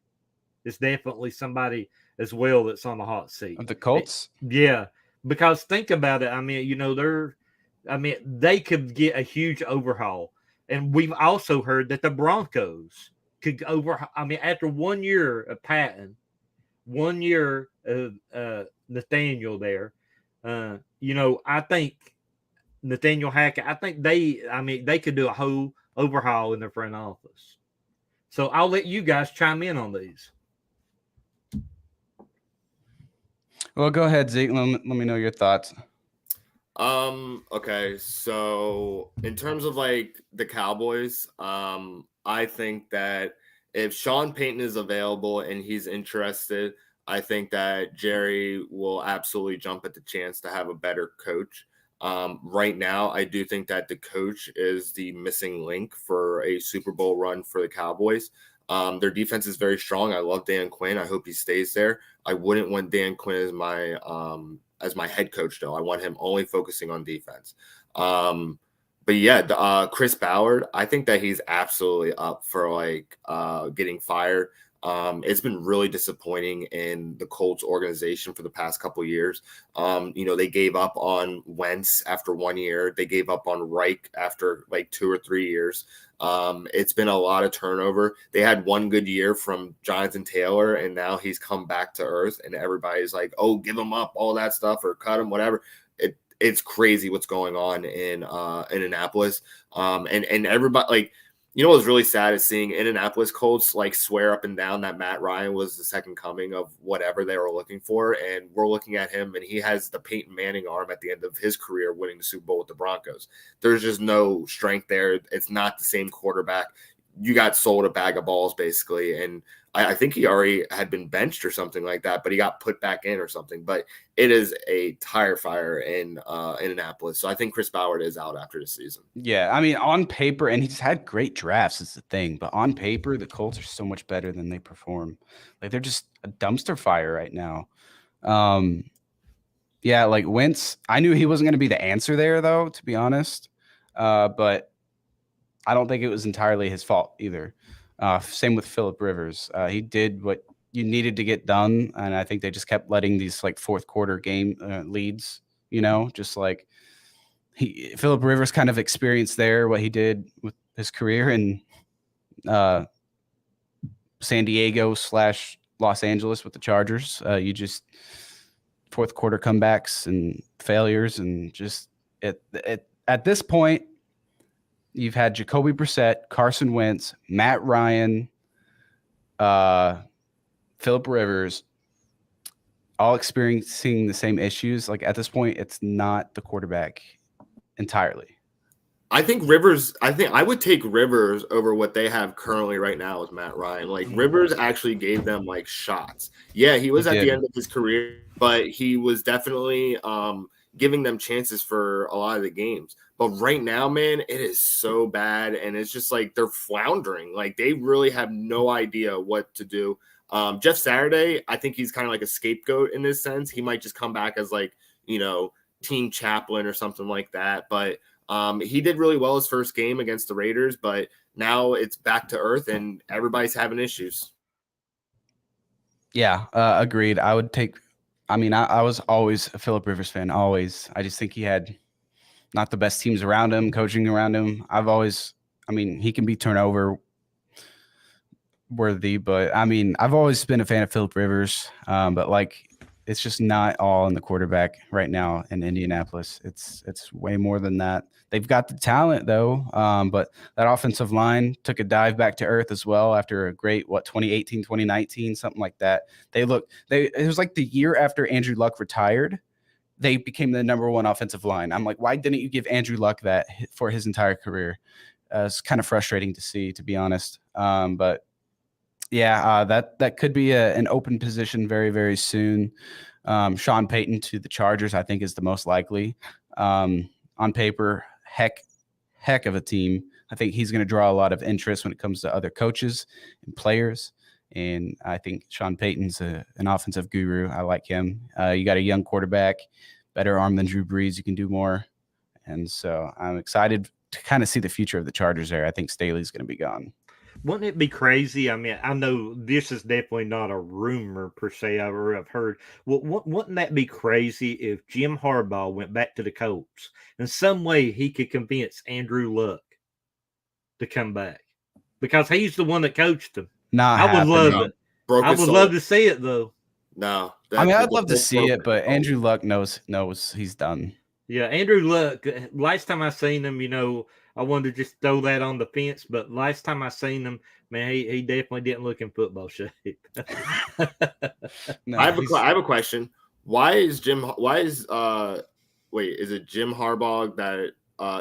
is definitely somebody as well that's on the hot seat. Of the Colts? Yeah, because think about it. I mean, they could get a huge overhaul. And we've also heard that the Broncos could after 1 year of Patton, 1 year of Nathaniel there, I think Nathaniel Hackett, I think they could do a whole overhaul in their front office. So I'll let you guys chime in on these. Well, go ahead, Zeke. Let me know your thoughts. Okay, so in terms of like the Cowboys, I think that if Sean Payton is available and he's interested, I think that Jerry will absolutely jump at the chance to have a better coach. Right now, I do think that the coach is the missing link for a Super Bowl run for the Cowboys. Their defense is very strong. I love Dan Quinn. I hope he stays there. I wouldn't want Dan Quinn as my head coach, though. I want him only focusing on defense. But yeah, Chris Ballard, I think that he's absolutely up for getting fired. It's been really disappointing in the Colts organization for the past couple of years. They gave up on Wentz after 1 year. They gave up on Reich after like 2 or 3 years. It's been a lot of turnover. They had one good year from Jonathan Taylor, and now he's come back to earth, and everybody's like, oh, give him up, all that stuff, or cut him, whatever. It's crazy what's going on in Indianapolis. And everybody, what's really sad is seeing Indianapolis Colts swear up and down that Matt Ryan was the second coming of whatever they were looking for. And we're looking at him, and he has the Peyton Manning arm at the end of his career winning the Super Bowl with the Broncos. There's just no strength there. It's not the same quarterback. You got sold a bag of balls, basically. And I think he already had been benched or something like that, but he got put back in or something. But it is a tire fire in Indianapolis. So I think Chris Ballard is out after the season. Yeah, I mean, on paper, and he's had great drafts is the thing, but on paper, the Colts are so much better than they perform. They're just a dumpster fire right now. Yeah, Wentz, I knew he wasn't going to be the answer there, though, to be honest. But I don't think it was entirely his fault either. Same with Phillip Rivers. He did what you needed to get done, and I think they just kept letting these fourth quarter game leads. Phillip Rivers kind of experienced there what he did with his career in San Diego / Los Angeles with the Chargers. You just fourth quarter comebacks and failures, and just at this point. You've had Jacoby Brissett, Carson Wentz, Matt Ryan, Phillip Rivers, all experiencing the same issues. At this point, it's not the quarterback entirely. I think I would take Rivers over what they have currently right now with Matt Ryan. Rivers actually gave them shots. Yeah, he was at the end of his career, but he was definitely giving them chances for a lot of the games. But right now, man, it is so bad. And it's just they're floundering. They really have no idea what to do. Jeff Saturday, I think he's kind of like a scapegoat in this sense. He might just come back as team chaplain or something like that. But he did really well his first game against the Raiders, but now it's back to earth and everybody's having issues. Yeah, agreed. I would take. I mean, I was always a Philip Rivers fan. Always. I just think he had not the best teams around him, coaching around him. I mean, he can be turnover worthy, but I mean, I've always been a fan of Philip Rivers. But like, it's just not all in the quarterback right now in Indianapolis. It's way more than that. They've got the talent though, but that offensive line took a dive back to earth as well after a great 2018, 2019, something like that. It was like the year after Andrew Luck retired. They became the number one offensive line. I'm like, why didn't you give Andrew Luck that for his entire career? It's kind of frustrating to see, to be honest. But yeah, that could be an open position very, very soon. Sean Payton to the Chargers, I think, is the most likely. On paper, heck of a team. I think he's going to draw a lot of interest when it comes to other coaches and players. And I think Sean Payton's an offensive guru. I like him. You got a young quarterback, better arm than Drew Brees. You can do more. And so I'm excited to kind of see the future of the Chargers there. I think Staley's going to be gone. Wouldn't it be crazy? I mean, I know this is definitely not a rumor per se. I've heard. Well, wouldn't that be crazy if Jim Harbaugh went back to the Colts in some way he could convince Andrew Luck to come back because he's the one that coached him? I would love it. I would love to see it though. No, I mean, I'd love to see it, but Andrew Luck knows he's done. Yeah, Andrew Luck. Last time I seen him, I wanted to just throw that on the fence. But last time I seen him, man, he definitely didn't look in football shape. No, I have a question. Is it Jim Harbaugh that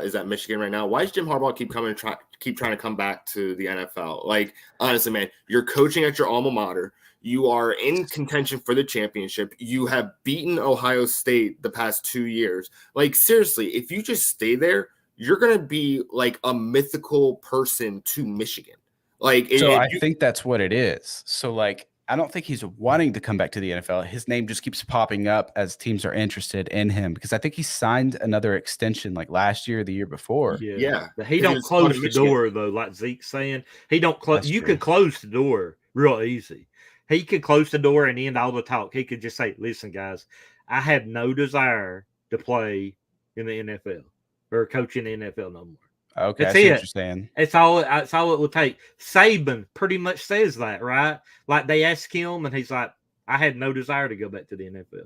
is at Michigan right now? Why does Jim Harbaugh keep trying to come back to the NFL? Like, honestly, man, you're coaching at your alma mater. You are in contention for the championship. You have beaten Ohio State the past 2 years. Like, seriously, if you just stay there, you're going to be like a mythical person to Michigan. Like, I think that's what it is. So, like, I don't think he's wanting to come back to the NFL. His name just keeps popping up as teams are interested in him because I think he signed another extension like last year or the year before. Yeah. He don't close the door though, like Zeke's saying. He don't close. You could close the door real easy. He could close the door and end all the talk. He could just say, "Listen, guys, I have no desire to play in the NFL or coach in the NFL no more." Okay, that's interesting. It's all it will take. Saban pretty much says that, right? Like they ask him, and he's like, "I had no desire to go back to the NFL."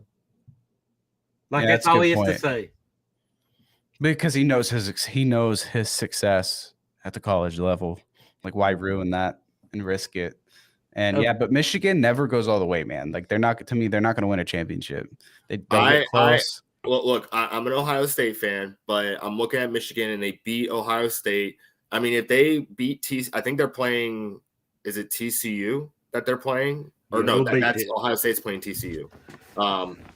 Like that's all he has to say. Because he knows his success at the college level. Like, why ruin that and risk it? And but Michigan never goes all the way, man. Like they're not going to win a championship. They'll get close. Well, look, I'm an Ohio State fan, but I'm looking at Michigan and they beat Ohio State. I mean, if they beat I think they're playing. Is it TCU that they're playing? Or no, that's Ohio State's playing TCU.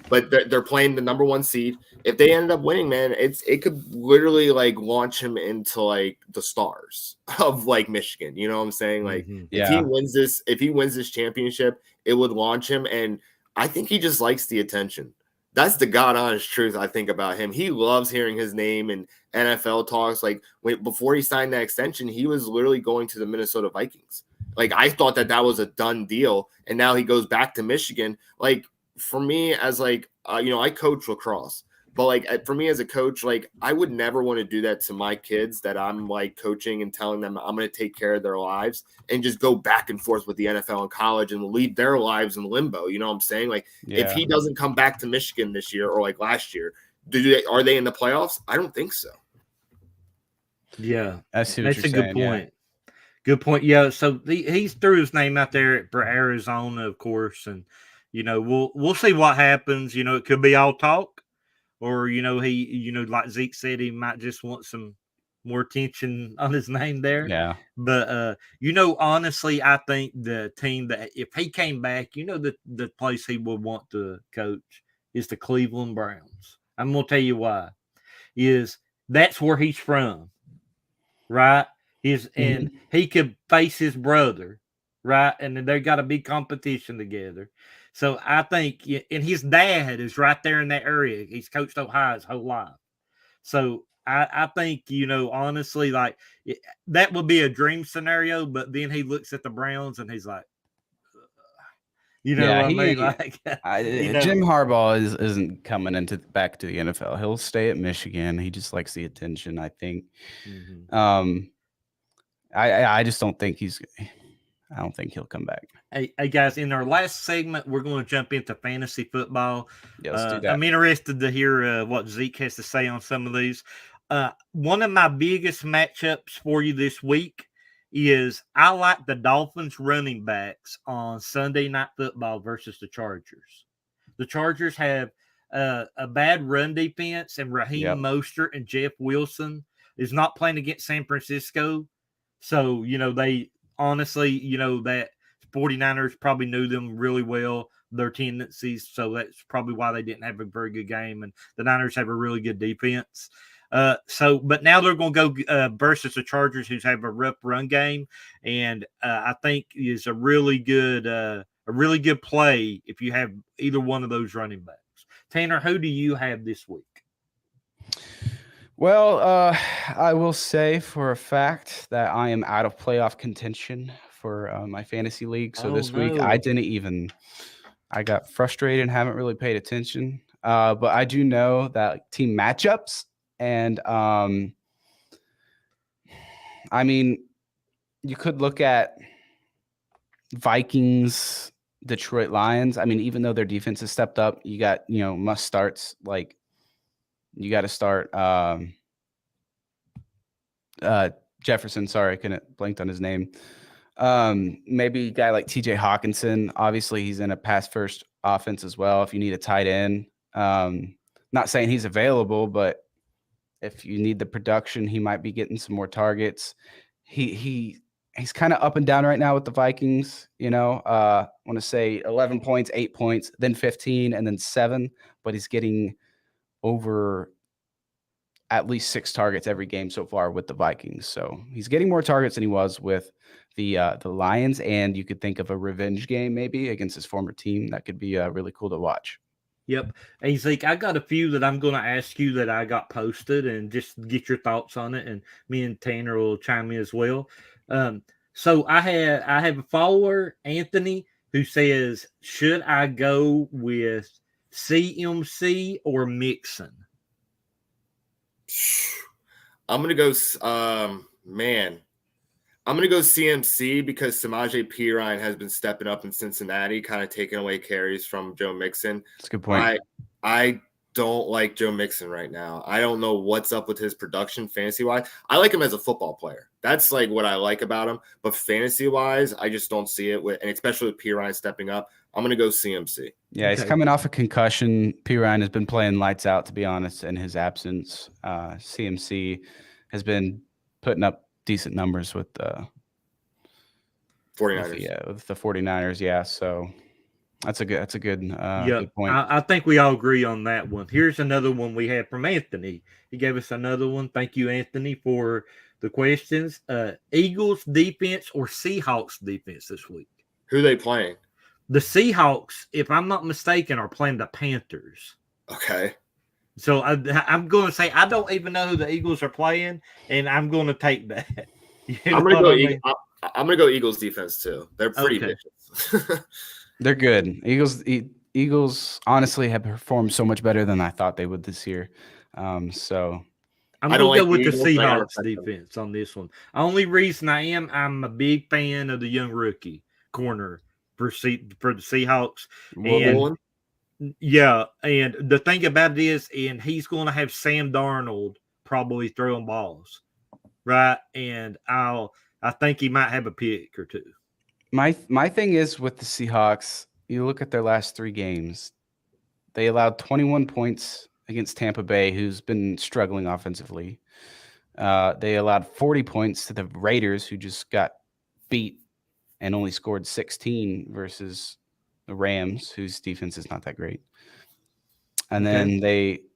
But they're playing the number 1 seed. If they ended up winning, man, it could literally like launch him into like the stars of like Michigan. You know what I'm saying? Like if he wins this championship, it would launch him. And I think he just likes the attention. That's the God honest truth I think about him. He loves hearing his name in NFL talks. Like before he signed that extension, he was literally going to the Minnesota Vikings. Like I thought that was a done deal, and now he goes back to Michigan. Like for me, as like I coach lacrosse, but like for me as a coach, like I would never want to do that to my kids that I'm like coaching and telling them I'm going to take care of their lives and just go back and forth with the NFL and college and leave their lives in limbo. You know what I'm saying? Like if he doesn't come back to Michigan this year or like last year, are they in the playoffs? I don't think so. Yeah, that's a good point. Yeah. Good point. Yeah, so he's threw his name out there for Arizona, of course, and we'll see what happens. It could be all talk, or he, like Zeke said, he might just want some more attention on his name there. Yeah. But honestly, I think the team that if he came back, the place he would want to coach is the Cleveland Browns. I'm gonna tell you why. That's where he's from, right? And he could face his brother, right? And they got a big competition together. So I think, and his dad is right there in that area. He's coached Ohio his whole life. So I think, honestly, like that would be a dream scenario. But then he looks at the Browns and he's like, You know Yeah, what I mean? Like, Jim Harbaugh isn't coming back to the NFL. He'll stay at Michigan. He just likes the attention, I think. Mm-hmm. I just don't think I don't think he'll come back. Hey, guys, in our last segment, we're going to jump into fantasy football. Yeah, let's do that. I'm interested to hear what Zeke has to say on some of these. One of my biggest matchups for you this week is I like the Dolphins running backs on Sunday Night Football versus the Chargers. The Chargers have a bad run defense, and Raheem Mostert and Jeff Wilson is not playing against San Francisco. So, they honestly, that 49ers probably knew them really well, their tendencies. So that's probably why they didn't have a very good game. And the Niners have a really good defense. But now they're going to go versus the Chargers, who have a rough run game. And I think is a really good play if you have either one of those running backs. Tanner, who do you have this week? Well, I will say for a fact that I am out of playoff contention for my fantasy league. So this week I got frustrated and haven't really paid attention. But I do know that team matchups and I mean, you could look at Vikings, Detroit Lions. I mean, even though their defense has stepped up, you got, must starts, like you got to start Jefferson. Sorry, I couldn't blanked on his name. Maybe a guy like TJ Hawkinson. Obviously, he's in a pass first offense as well. If you need a tight end, not saying he's available, but if you need the production, he might be getting some more targets. He's kind of up and down right now with the Vikings. I want to say 11 points, 8 points, then 15, and then 7. But he's getting over at least 6 targets every game so far with the Vikings. So he's getting more targets than he was with the Lions. And you could think of a revenge game maybe against his former team. That could be really cool to watch. Yep. Hey, Zeke, I got a few that I'm going to ask you that I got posted and just get your thoughts on it. And me and Tanner will chime in as well. So I have a follower, Anthony, who says, should I go with CMC or Mixon? I'm going to go, I'm going to go CMC because Samaje Perine has been stepping up in Cincinnati, kind of taking away carries from Joe Mixon. That's a good point. I don't like Joe Mixon right now. I don't know what's up with his production fantasy-wise. I like him as a football player. That's like what I like about him. But fantasy-wise, I just don't see it, and especially with Perine stepping up. I'm going to go CMC. Yeah, he's coming off a concussion. Perine has been playing lights out, to be honest, in his absence. CMC has been putting up decent numbers with the 49ers. With the 49ers. Yeah, so that's a good good point. I think we all agree on that one. Here's another one we have from Anthony. He gave us another one. Thank you, Anthony, for the questions. Eagles defense or Seahawks defense this week? Who are they playing? The Seahawks, if I'm not mistaken, are playing the Panthers. Okay. So I'm going to say I don't even know who the Eagles are playing, and I'm going to take that. I'm going to go Eagles defense too. They're pretty bitches. They're good. Eagles honestly have performed so much better than I thought they would this year. So I'm going to go with the Seahawks defense on this one. Only reason I'm a big fan of the young rookie corner for the Seahawks. Yeah, and the thing about it is, and he's going to have Sam Darnold probably throwing balls, right? And I think he might have a pick or two. My thing is with the Seahawks, you look at their last 3 games, they allowed 21 points against Tampa Bay, who's been struggling offensively. They allowed 40 points to the Raiders, who just got beat and only scored 16 versus the Rams, whose defense is not that great. And then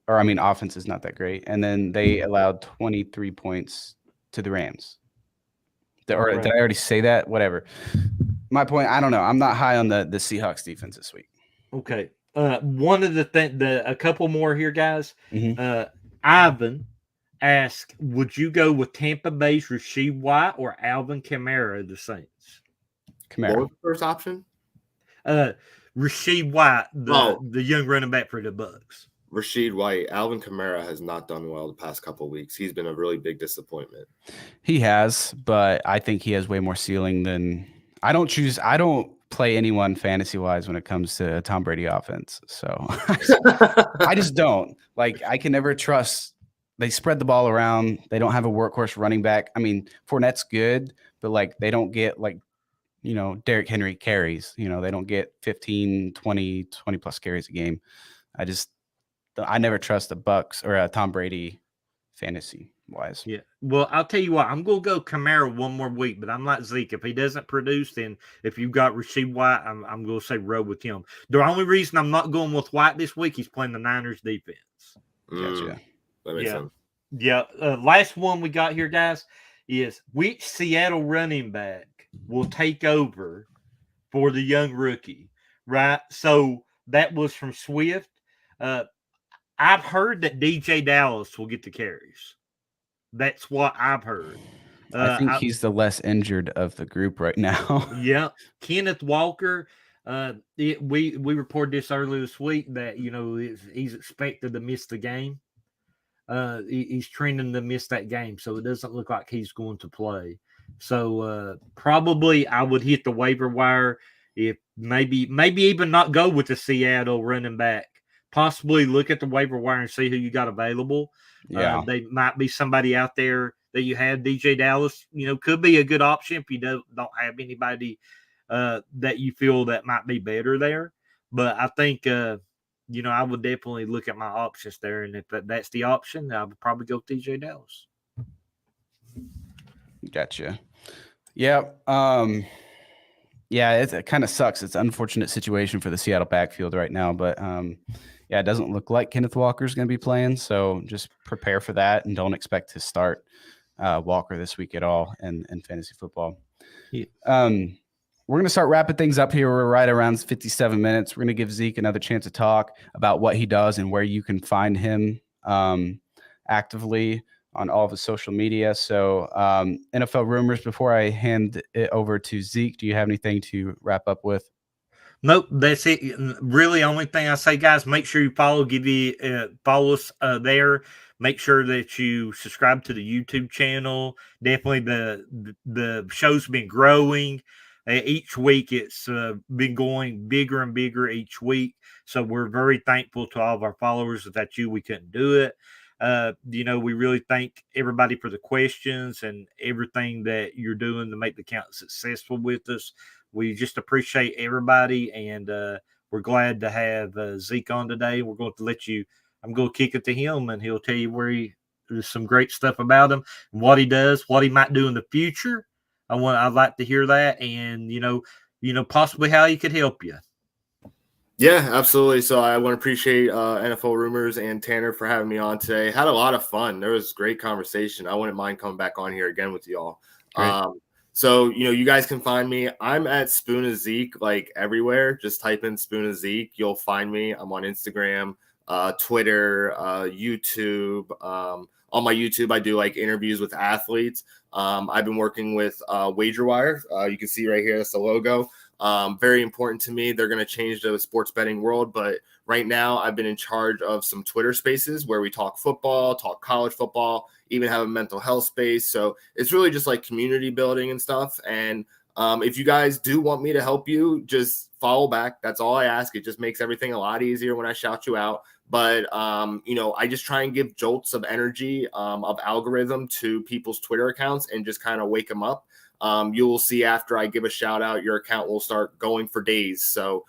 offense is not that great. And then they allowed 23 points to the Rams. Did I already say that? Whatever. My point, I don't know. I'm not high on the Seahawks defense this week. Okay. One of a couple more here, guys. Mm-hmm. Ivan asked, would you go with Tampa Bay's Rasheed White or Alvin Kamara, the Saints? Kamara. What was the first option? Rasheed White, Oh. the young running back for the Bucks. Rasheed White, Alvin Kamara has not done well the past couple of weeks. He's been a really big disappointment. He has, but I think he has way more ceiling than I don't play anyone fantasy wise when it comes to Tom Brady offense. So I just don't. Like, I can never trust. They spread the ball around. They don't have a workhorse running back. I mean, Fournette's good, but like they don't get like, Derrick Henry carries. They don't get 15, 20 plus carries a game. I never trust the Bucks or Tom Brady fantasy wise. Yeah. Well, I'll tell you what, I'm going to go Kamara one more week, but I'm like Zeke. If he doesn't produce, then if you've got Rasheed White, I'm going to say row with him. The only reason I'm not going with White this week, he's playing the Niners defense. Gotcha. That makes sense. Yeah. Last one we got here, guys, is which Seattle running back will take over for the young rookie, right? So that was from Swift. I've heard that DJ Dallas will get the carries. That's what I've heard. I think he's the less injured of the group right now. Yeah. Kenneth Walker. We reported this earlier this week that, he's expected to miss the game. He's trending to miss that game, so it doesn't look like he's going to play. So probably I would hit the waiver wire, if maybe even not go with the Seattle running back. Possibly look at the waiver wire and see who you got available. Yeah, they might be somebody out there that you have. DJ Dallas, could be a good option if you don't have anybody that you feel that might be better there. But I think I would definitely look at my options there, and if that's the option, I would probably go with DJ Dallas. Gotcha. Yeah. Yeah, it kind of sucks. It's an unfortunate situation for the Seattle backfield right now, but it doesn't look like Kenneth Walker's going to be playing, so just prepare for that and don't expect to start Walker this week at all in fantasy football. Yeah. We're going to start wrapping things up here. We're right around 57 minutes. We're going to give Zeke another chance to talk about what he does and where you can find him actively on all of his social media. So NFL rumors, before I hand it over to Zeke, do you have anything to wrap up with? Nope, that's it. Really, only thing I say, guys, make sure you follow us there. Make sure that you subscribe to the YouTube channel. Definitely the show's been growing. Each week it's been going bigger and bigger each week. So we're very thankful to all of our followers. Without you, we couldn't do it. We really thank everybody for the questions and everything that you're doing to make the account successful with us. We just appreciate everybody, and we're glad to have Zeke on today. We're going to I'm going to kick it to him, and he'll tell you there's some great stuff about him, and what he does, what he might do in the future. I'd like to hear that, and possibly how he could help you. Yeah, absolutely. So I want to appreciate NFL Rumors and Tanner for having me on today. Had a lot of fun. There was great conversation. I wouldn't mind coming back on here again with y'all. So, you guys can find me. I'm at Spoon of Zeke, like everywhere. Just type in Spoon of Zeke. You'll find me. I'm on Instagram, Twitter, YouTube. On my YouTube, I do like interviews with athletes. I've been working with WagerWire. You can see right here, that's the logo. Very important to me. They're going to change the sports betting world, but right now I've been in charge of some Twitter spaces where we talk football, talk college football, even have a mental health space. So it's really just like community building and stuff. And if you guys do want me to help you, just follow back. That's all I ask. It just makes everything a lot easier when I shout you out. But, I just try and give jolts of energy, of algorithm to people's Twitter accounts and just kind of wake them up. You will see after I give a shout out, your account will start going for days. So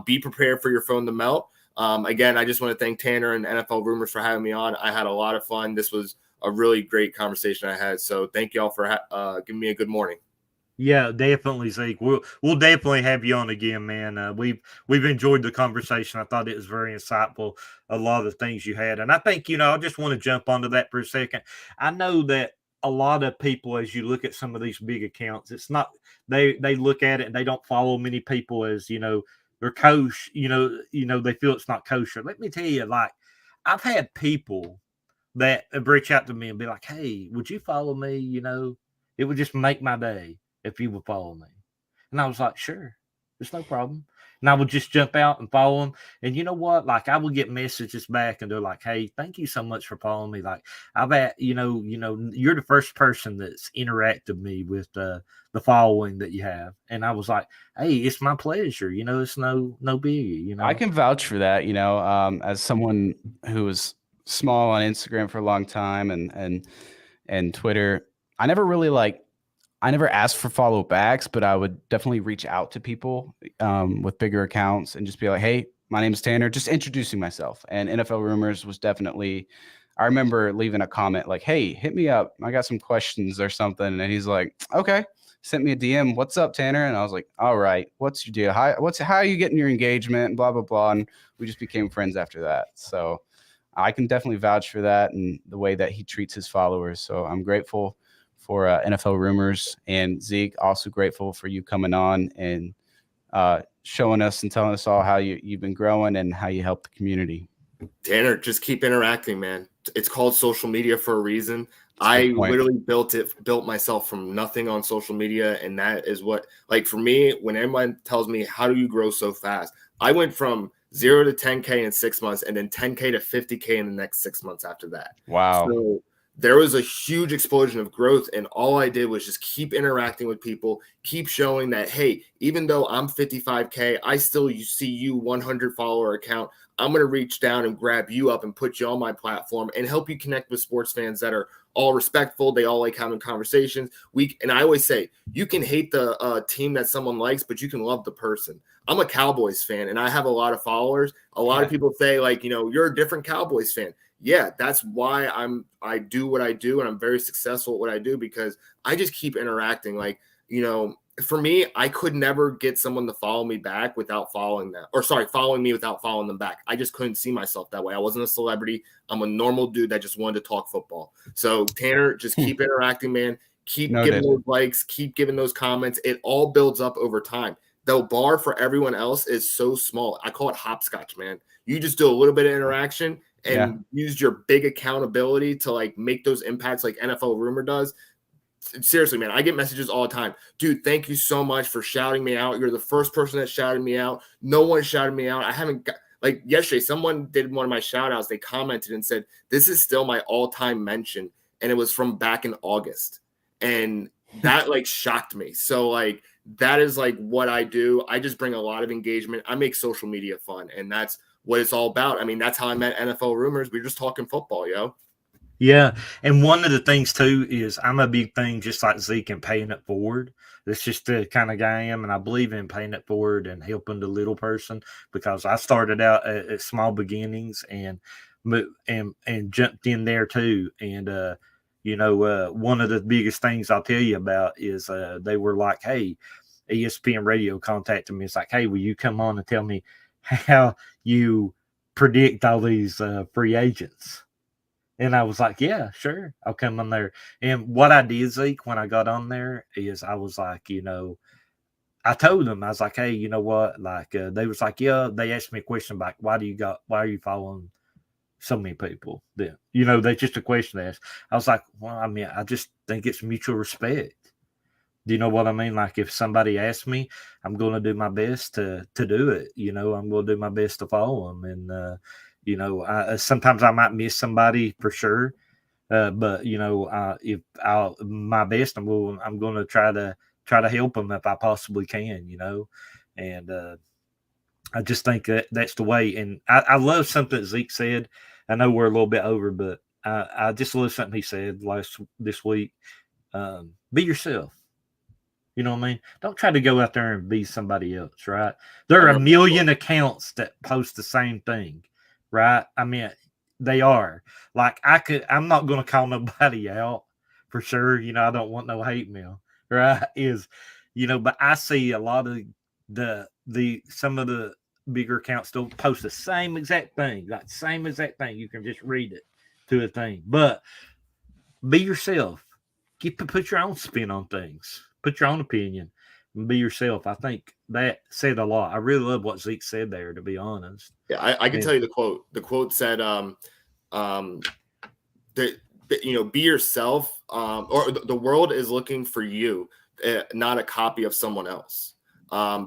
be prepared for your phone to melt. Again, I just want to thank Tanner and NFL Rumors for having me on. I had a lot of fun. This was a really great conversation I had. So thank y'all for giving me a good morning. Yeah, definitely, Zeke. We'll definitely have you on again, man. We've enjoyed the conversation. I thought it was very insightful, a lot of the things you had. And I think, I just want to jump onto that for a second. I know that a lot of people, as you look at some of these big accounts, it's not they look at it and they don't follow many people as they're kosher, they feel it's not kosher. Let me tell you, like, I've had people that reach out to me and be like, hey, would you follow me? It would just make my day if you would follow me. And I was like, sure, it's no problem. And I would just jump out and follow them. And you know what? Like, I would get messages back, and they're like, "Hey, thank you so much for following me. Like, I've had, you're the first person that's interacted me with the following that you have." And I was like, "Hey, it's my pleasure. It's no biggie. I can vouch for that. As someone who was small on Instagram for a long time and Twitter, I never really I never asked for follow backs, but I would definitely reach out to people with bigger accounts and just be like, "Hey, my name is Tanner," just introducing myself. And NFL Rumors was definitely, I remember leaving a comment like, "Hey, hit me up. I got some questions or something." And he's like, "Okay." Sent me a DM. "What's up, Tanner?" And I was like, "All right, what's your deal? How are you getting your engagement?" And blah, blah, blah. And we just became friends after that. So I can definitely vouch for that and the way that he treats his followers. So I'm grateful for NFL Rumors, and Zeke, also grateful for you coming on and showing us and telling us all how you've been growing and how you help the community. Tanner, just keep interacting, man. It's called social media for a reason. I literally built myself from nothing on social media. And that is what, like, for me, when anyone tells me, how do you grow so fast? I went from 0 to 10K in 6 months and then 10K to 50K in the next 6 months after that. Wow. So there was a huge explosion of growth. And all I did was just keep interacting with people, keep showing that, hey, even though I'm 55K, I still see you 100 follower account. I'm going to reach down and grab you up and put you on my platform and help you connect with sports fans that are all respectful. They all like having conversations. And I always say, you can hate the team that someone likes, but you can love the person. I'm a Cowboys fan and I have a lot of followers. A lot of people say, like, you're a different Cowboys fan. Yeah, that's why I do what I do, and I'm very successful at what I do, because I just keep interacting. Like, for me, I could never get someone to follow me back without following me without following them back. I just couldn't see myself that way. I wasn't a celebrity. I'm a normal dude that just wanted to talk football. So Tanner, just keep interacting, man. Keep giving those likes, keep giving those comments. It all builds up over time. The bar for everyone else is so small. I call it hopscotch, man. You just do a little bit of interaction and use your big accountability to, like, make those impacts like NFL Rumor does. Seriously, man, I get messages all the time. Dude, thank you so much for shouting me out. You're the first person that shouted me out. No one shouted me out. I haven't got, like, yesterday, someone did one of my shout outs. They commented and said, "This is still my all-time mention." And it was from back in August. And that, like, shocked me. So, like, that is, like, what I do. I just bring a lot of engagement. I make social media fun. And that's what it's all about. I mean, that's how I met NFL Rumors. We were just talking football, yo. Yeah. And one of the things too is I'm a big thing, just like Zeke, and paying it forward. That's just the kind of guy I am. And I believe in paying it forward and helping the little person, because I started out at small beginnings and jumped in there too. And, one of the biggest things I'll tell you about is they were like, "Hey," ESPN radio contacted me. It's like, "Hey, will you come on and tell me how you predict all these free agents?" And I was like, "Yeah, sure, I'll come on there." And what I did, Zeke, when I got on there is I was like, I told them, I was like, "Hey, you know what?" Like, they was like, "Yeah," they asked me a question like, why are you following so many people? Then, that's just a question they asked. I was like, "Well, I mean, I just think it's mutual respect." Do you know what I mean? Like, if somebody asks me, I'm going to do my best to do it. I'm going to do my best to follow them. And, sometimes I might miss somebody for sure. But if I'll my best, I'm going to try to help them if I possibly can, and I just think that's the way. And I love something Zeke said. I know we're a little bit over, but I just love something he said this week. Be yourself. You know what I mean? Don't try to go out there and be somebody else, right? There are a million accounts that post the same thing, right? I mean, they are. Like, I'm not going to call nobody out for sure. I don't want no hate mail, right? But I see a lot of some of the bigger accounts still post the same exact thing, like same exact thing. You can just read it to a thing, but be yourself. Put your own spin on things. Put your own opinion and be yourself. I think that said a lot. I really love what Zeke said there, to be honest. Yeah, I can tell you the quote. The quote said, be yourself, or the world is looking for you, not a copy of someone else.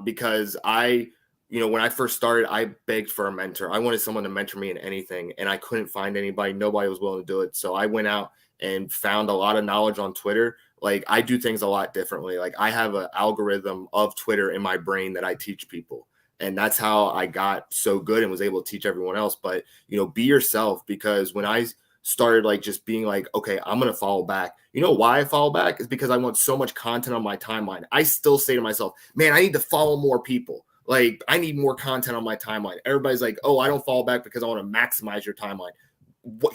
Because I when I first started, I begged for a mentor. I wanted someone to mentor me in anything, and I couldn't find anybody. Nobody was willing to do it. So I went out and found a lot of knowledge on Twitter. Like, I do things a lot differently. Like, I have an algorithm of Twitter in my brain that I teach people. And that's how I got so good and was able to teach everyone else. But, be yourself, because when I started like just being like, okay, I'm going to follow back. You know why I follow back? Is because I want so much content on my timeline. I still say to myself, man, I need to follow more people. Like, I need more content on my timeline. Everybody's like, oh, I don't follow back because I want to maximize your timeline.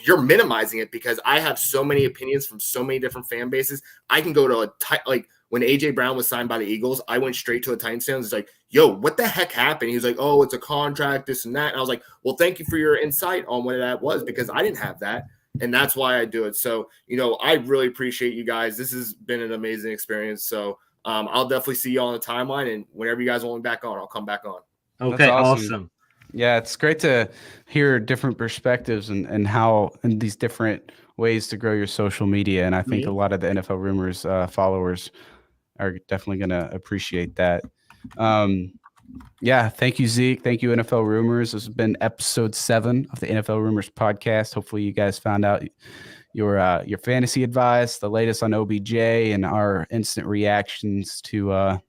You're minimizing it, because I have so many opinions from so many different fan bases. I can go to like when AJ Brown was signed by the Eagles, I went straight to a Titans fan. It's like, yo, what the heck happened? He was like, oh, it's a contract, this and that. And I was like, well, thank you for your insight on what that was, because I didn't have that. And that's why I do it. So, I really appreciate you guys. This has been an amazing experience. So I'll definitely see you on the timeline. And whenever you guys want me back on, I'll come back on. Okay, awesome. Yeah, it's great to hear different perspectives and how and these different ways to grow your social media. And I think a lot of the NFL Rumors followers are definitely going to appreciate that. Yeah, thank you, Zeke. Thank you, NFL Rumors. This has been episode 7 of the NFL Rumors podcast. Hopefully you guys found out your fantasy advice, the latest on OBJ, and our instant reactions to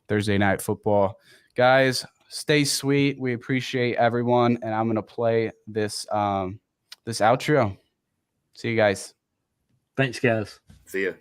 Thursday Night Football. Guys, stay sweet. We appreciate everyone, and I'm going to play this this outro. See you guys. Thanks, guys. See ya.